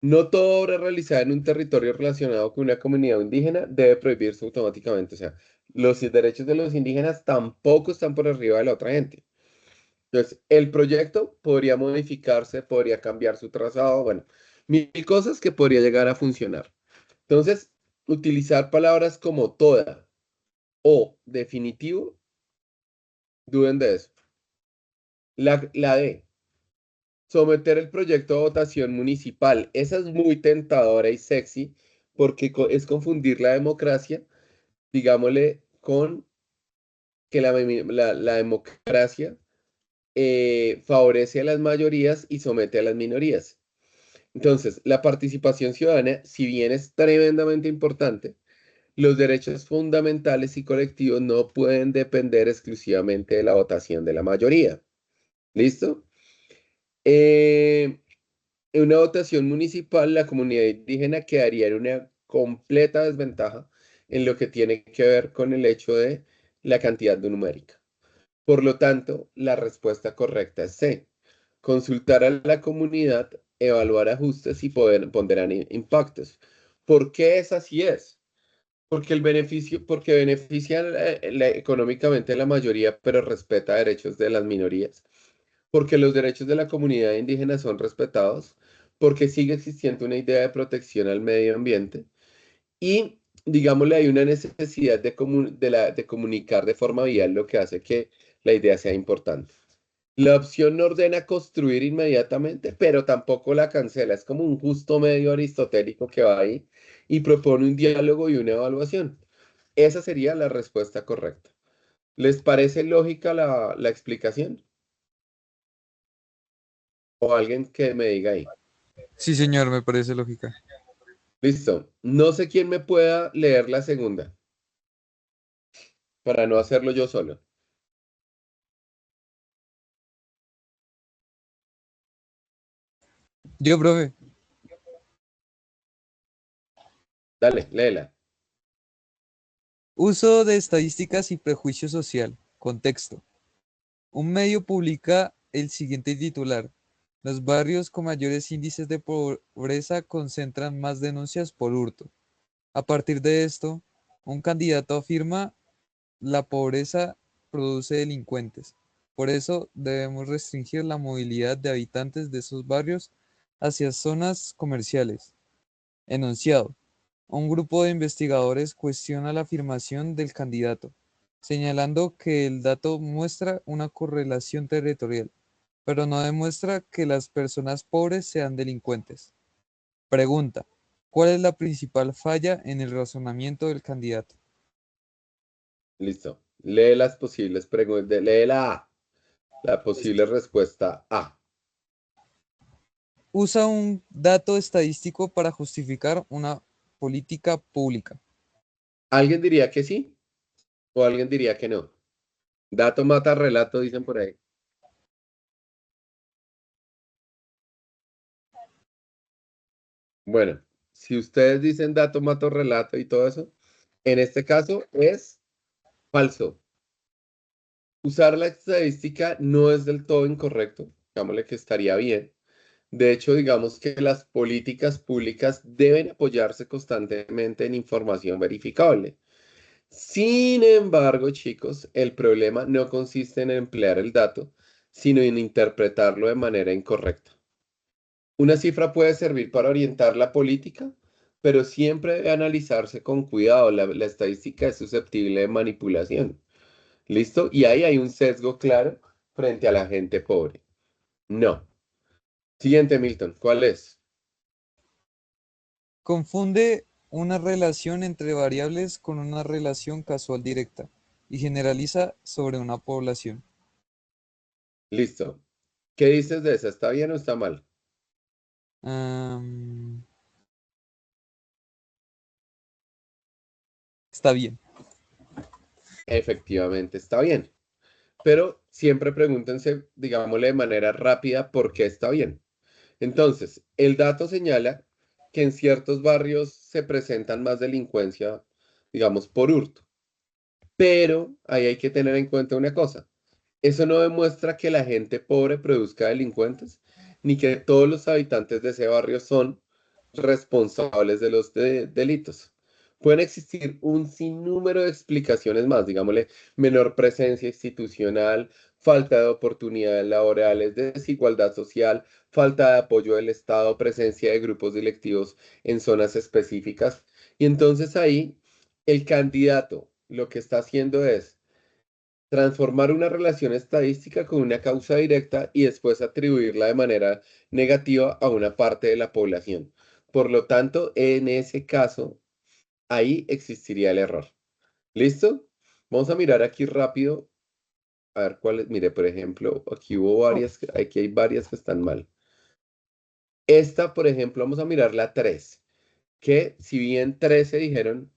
No toda obra realizada en un territorio relacionado con una comunidad indígena debe prohibirse automáticamente. O sea, los derechos de los indígenas tampoco están por arriba de la otra gente. Entonces, el proyecto podría modificarse, podría cambiar su trazado, bueno, mil cosas que podría llegar a funcionar. Entonces, utilizar palabras como toda o definitivo, duden de eso. La D, someter el proyecto a votación municipal. Esa es muy tentadora y sexy porque es confundir la democracia, digámosle, con que la democracia favorece a las mayorías y somete a las minorías. Entonces, la participación ciudadana, si bien es tremendamente importante, los derechos fundamentales y colectivos no pueden depender exclusivamente de la votación de la mayoría. ¿Listo? En una votación municipal, la comunidad indígena quedaría en una completa desventaja en lo que tiene que ver con el hecho de la cantidad numérica. Por lo tanto, la respuesta correcta es C. Consultar a la comunidad, evaluar ajustes y poder ponderar impactos. ¿Por qué es así es? Porque porque beneficia económicamente a la mayoría, pero respeta derechos de las minorías. Porque los derechos de la comunidad indígena son respetados. Porque sigue existiendo una idea de protección al medio ambiente. Y, digámosle, hay una necesidad de comunicar de forma vial, lo que hace que la idea sea importante. La opción no ordena construir inmediatamente, pero tampoco la cancela. Es como un justo medio aristotélico que va ahí y propone un diálogo y una evaluación. Esa sería la respuesta correcta. ¿Les parece lógica la explicación? O alguien que me diga ahí. Sí, señor, me parece lógica. Listo. No sé quién me pueda leer la segunda para no hacerlo yo solo. Yo, profe, Dale, léela. uso de estadísticas y prejuicio social. Contexto. Un medio publica el siguiente titular. Los barrios con mayores índices de pobreza concentran más denuncias por hurto. A partir de esto, un candidato afirma la pobreza produce delincuentes. Por eso debemos restringir la movilidad de habitantes de esos barrios hacia zonas comerciales. Enunciado. Un grupo de investigadores cuestiona la afirmación del candidato, señalando que el dato muestra una correlación territorial. pero no demuestra que las personas pobres sean delincuentes. Pregunta, ¿cuál es la principal falla en el razonamiento del candidato? Listo. Lee las posibles preguntas. Lee la A. La posible respuesta A. Usa un dato estadístico para justificar una política pública. ¿Alguien diría que sí o alguien diría que no? Dato mata relato, dicen por ahí. Bueno, si ustedes dicen dato mata relato y todo eso, en este caso es falso. Usar la estadística no es del todo incorrecto. Digámosle que estaría bien. De hecho, digamos que las políticas públicas deben apoyarse constantemente en información verificable. Sin embargo, chicos, el problema no consiste en emplear el dato, sino en interpretarlo de manera incorrecta. Una cifra puede servir para orientar la política, pero siempre debe analizarse con cuidado. La estadística es susceptible de manipulación. ¿Listo? Y ahí hay un sesgo claro frente a la gente pobre. No. Siguiente, Milton. ¿Cuál es? Confunde una relación entre variables con una relación causal directa y generaliza sobre una población. Listo. ¿Qué dices de esa? ¿Está bien o está mal? Am, está bien. Efectivamente, está bien. Pero siempre pregúntense, digámosle de manera rápida, por qué está bien. Entonces, el dato señala que en ciertos barrios se presentan más delincuencia, digamos, por hurto. Pero ahí hay que tener en cuenta una cosa. Eso no demuestra que la gente pobre produzca delincuentes, ni que todos los habitantes de ese barrio son responsables de los delitos. Pueden existir un sinnúmero de explicaciones más, digámosle, menor presencia institucional, falta de oportunidades laborales, desigualdad social, falta de apoyo del Estado, presencia de grupos delictivos en zonas específicas. Y entonces ahí el candidato lo que está haciendo es transformar una relación estadística con una causa directa y después atribuirla de manera negativa a una parte de la población. Por lo tanto, en ese caso, ahí existiría el error. ¿Listo? Vamos a mirar aquí rápido, a ver cuáles. Mire, por ejemplo, aquí hubo varias, aquí hay varias que están mal. Esta, por ejemplo, vamos a mirar la 3, que si bien 13 dijeron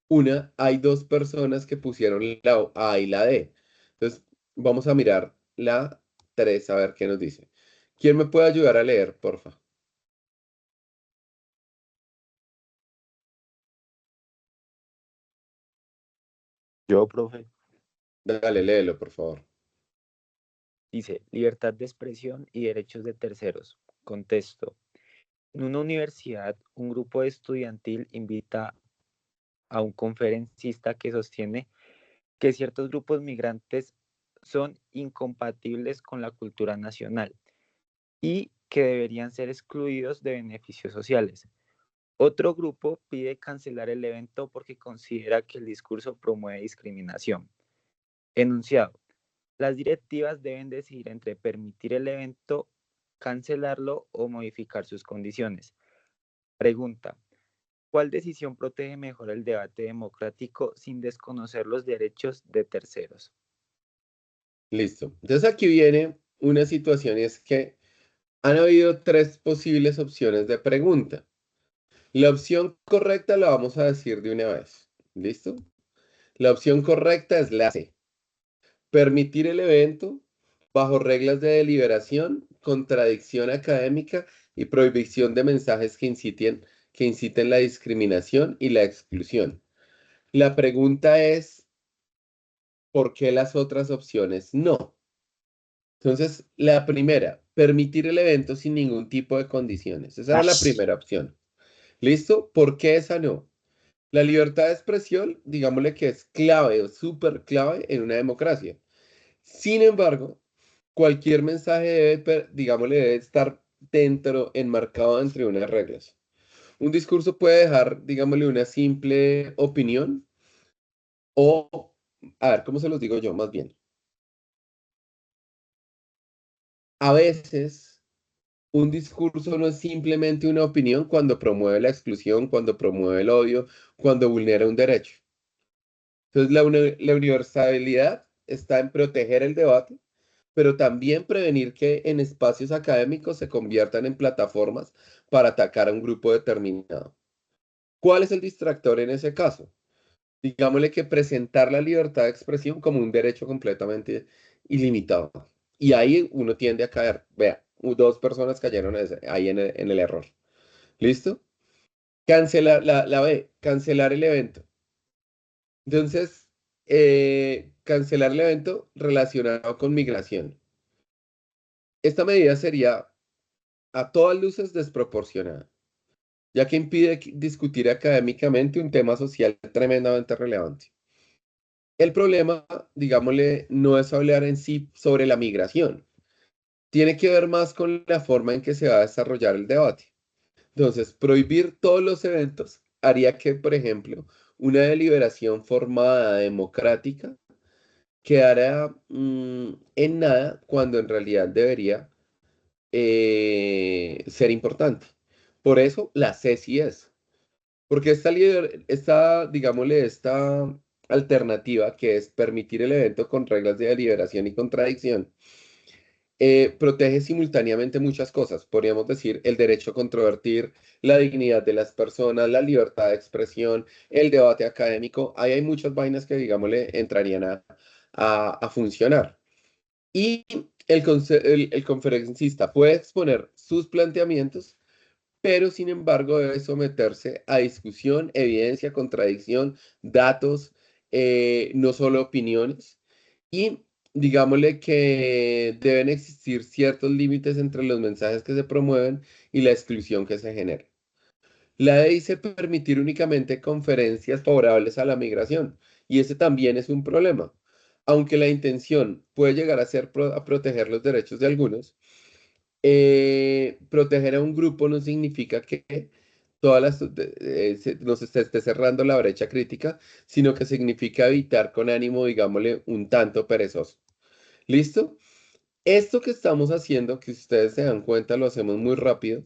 una, hay dos personas que pusieron la A y la D. Entonces, vamos a mirar la 3 a ver qué nos dice. ¿Quién me puede ayudar a leer, porfa? Yo, profe. Dale, léelo, por favor. Dice, libertad de expresión y derechos de terceros. Contexto. En una universidad, un grupo estudiantil invita a un conferencista que sostiene que ciertos grupos migrantes son incompatibles con la cultura nacional y que deberían ser excluidos de beneficios sociales. Otro grupo pide cancelar el evento porque considera que el discurso promueve discriminación. Enunciado. Las directivas deben decidir entre permitir el evento, cancelarlo o modificar sus condiciones. Pregunta. ¿Cuál decisión protege mejor el debate democrático sin desconocer los derechos de terceros? Listo. Entonces aquí viene una situación y es que han habido tres posibles opciones de pregunta. La opción correcta la vamos a decir de una vez. ¿Listo? La opción correcta es la C. Permitir el evento bajo reglas de deliberación, contradicción académica y prohibición de mensajes que inciten la discriminación y la exclusión. La pregunta es, ¿por qué las otras opciones no? Entonces, la primera, permitir el evento sin ningún tipo de condiciones. Esa era la primera opción. ¿Listo? ¿Por qué esa no? La libertad de expresión, digámosle que es clave o súper clave en una democracia. Sin embargo, cualquier mensaje debe, digámosle, debe estar enmarcado entre unas reglas. Un discurso puede dejar, digámosle, una simple opinión o, a ver, ¿cómo se los digo yo? Más bien. a veces un discurso no es simplemente una opinión cuando promueve la exclusión, cuando promueve el odio, cuando vulnera un derecho. Entonces, la universalidad está en proteger el debate, pero también prevenir que en espacios académicos se conviertan en plataformas para atacar a un grupo determinado. ¿Cuál es el distractor en ese caso? Digámosle que presentar la libertad de expresión como un derecho completamente ilimitado. Y ahí uno tiende a caer. Vea, dos personas cayeron ahí en el error. ¿Listo? Cancelar la B, cancelar el evento. Entonces, cancelar el evento relacionado con migración. Esta medida sería a todas luces desproporcionada, ya que impide discutir académicamente un tema social tremendamente relevante. El problema, digámosle, no es hablar en sí sobre la migración. Tiene que ver más con la forma en que se va a desarrollar el debate. Entonces, prohibir todos los eventos haría que, por ejemplo, una deliberación formada democrática quedara en nada cuando en realidad debería ser importante. Por eso la C sí es. Porque digámosle, esta alternativa que es permitir el evento con reglas de deliberación y contradicción, protege simultáneamente muchas cosas. Podríamos decir el derecho a controvertir, la dignidad de las personas, la libertad de expresión, el debate académico. Ahí hay muchas vainas que, digámosle, entrarían a funcionar. Y el conferencista puede exponer sus planteamientos, pero sin embargo debe someterse a discusión, evidencia, contradicción, datos, no solo opiniones. Y digámosle que deben existir ciertos límites entre los mensajes que se promueven y la exclusión que se genera. La ley dice permitir únicamente conferencias favorables a la migración, y ese también es un problema. Aunque la intención puede llegar a ser a proteger los derechos de algunos, proteger a un grupo no significa que nos esté cerrando la brecha crítica, sino que significa evitar con ánimo, digámosle, un tanto perezoso. ¿Listo? Esto que estamos haciendo, que ustedes se dan cuenta, lo hacemos muy rápido,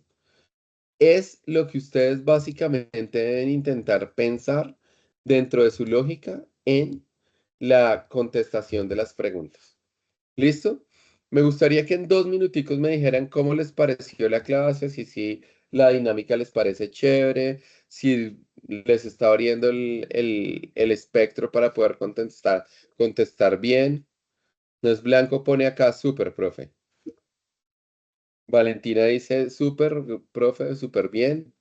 es lo que ustedes básicamente deben intentar pensar dentro de su lógica en la contestación de las preguntas. ¿Listo? Me gustaría que en 2 minuticos me dijeran cómo les pareció la clase, si la dinámica les parece chévere, si les está abriendo el espectro para poder contestar bien. No es blanco, pone acá súper, profe. Valentina dice súper, profe, súper bien.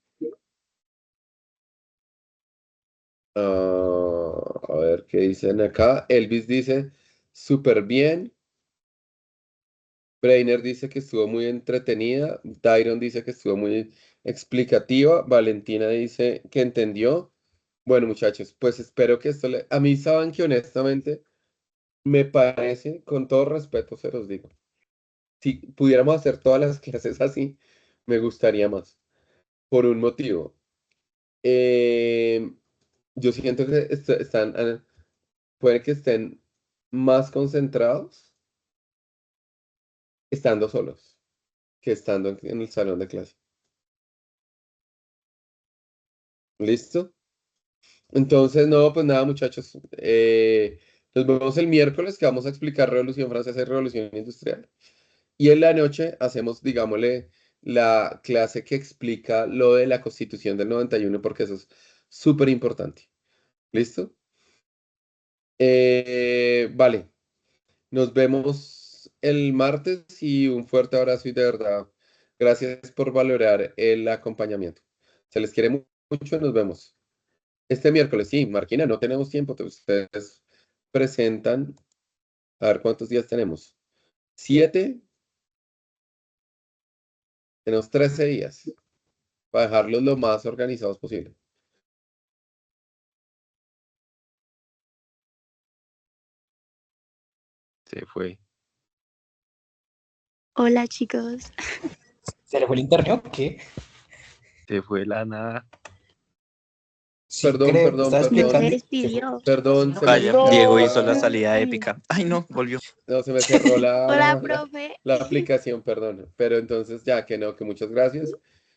A ver qué dicen acá. Elvis dice súper bien. Breiner dice que estuvo muy entretenida. Tyron dice que estuvo muy explicativa. Valentina dice que entendió. Bueno, muchachos, pues espero que A mí saben que honestamente me parece, con todo respeto se los digo, si pudiéramos hacer todas las clases así, me gustaría más. Por un motivo. Eh, yo siento que puede que estén más concentrados estando solos que estando en el salón de clase. ¿Listo? Entonces, no, pues nada, muchachos. Nos vemos el miércoles que vamos a explicar Revolución Francesa y Revolución Industrial. Y en la noche hacemos, digámosle, la clase que explica lo de la Constitución del 91 porque eso es súper importante. ¿Listo? Vale, nos vemos el martes y un fuerte abrazo y de verdad, gracias por valorar el acompañamiento. Se les quiere mucho, nos vemos. Este miércoles, sí, Marquina, no tenemos tiempo. Ustedes presentan, a ver cuántos días tenemos. 7, tenemos 13 días para dejarlos lo más organizados posible. Se fue. Hola chicos. ¿Se le fue el internet o qué? Se fue la nada. Sí, Perdón, creo, perdón, estaba perdón. explicando. despidió. Perdón, se me, Vaya, No. Diego hizo la salida épica. Ay, no, volvió. no, se me cerró Hola, profe. la aplicación, perdón. Pero entonces ya que no, que muchas gracias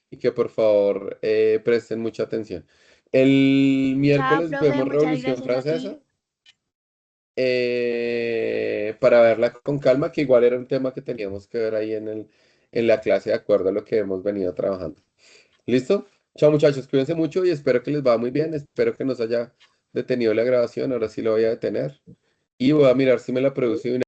y que por favor presten mucha atención. El Chao, miércoles profe. vemos Muchas Revolución gracias a ti. Francesa para verla con calma, que igual era un tema que teníamos que ver ahí en la clase de acuerdo a lo que hemos venido trabajando. ¿Listo? Chao muchachos, cuídense mucho y espero que les va muy bien. Espero que nos haya detenido la grabación. Ahora sí lo voy a detener. Y voy a mirar si me la produce de una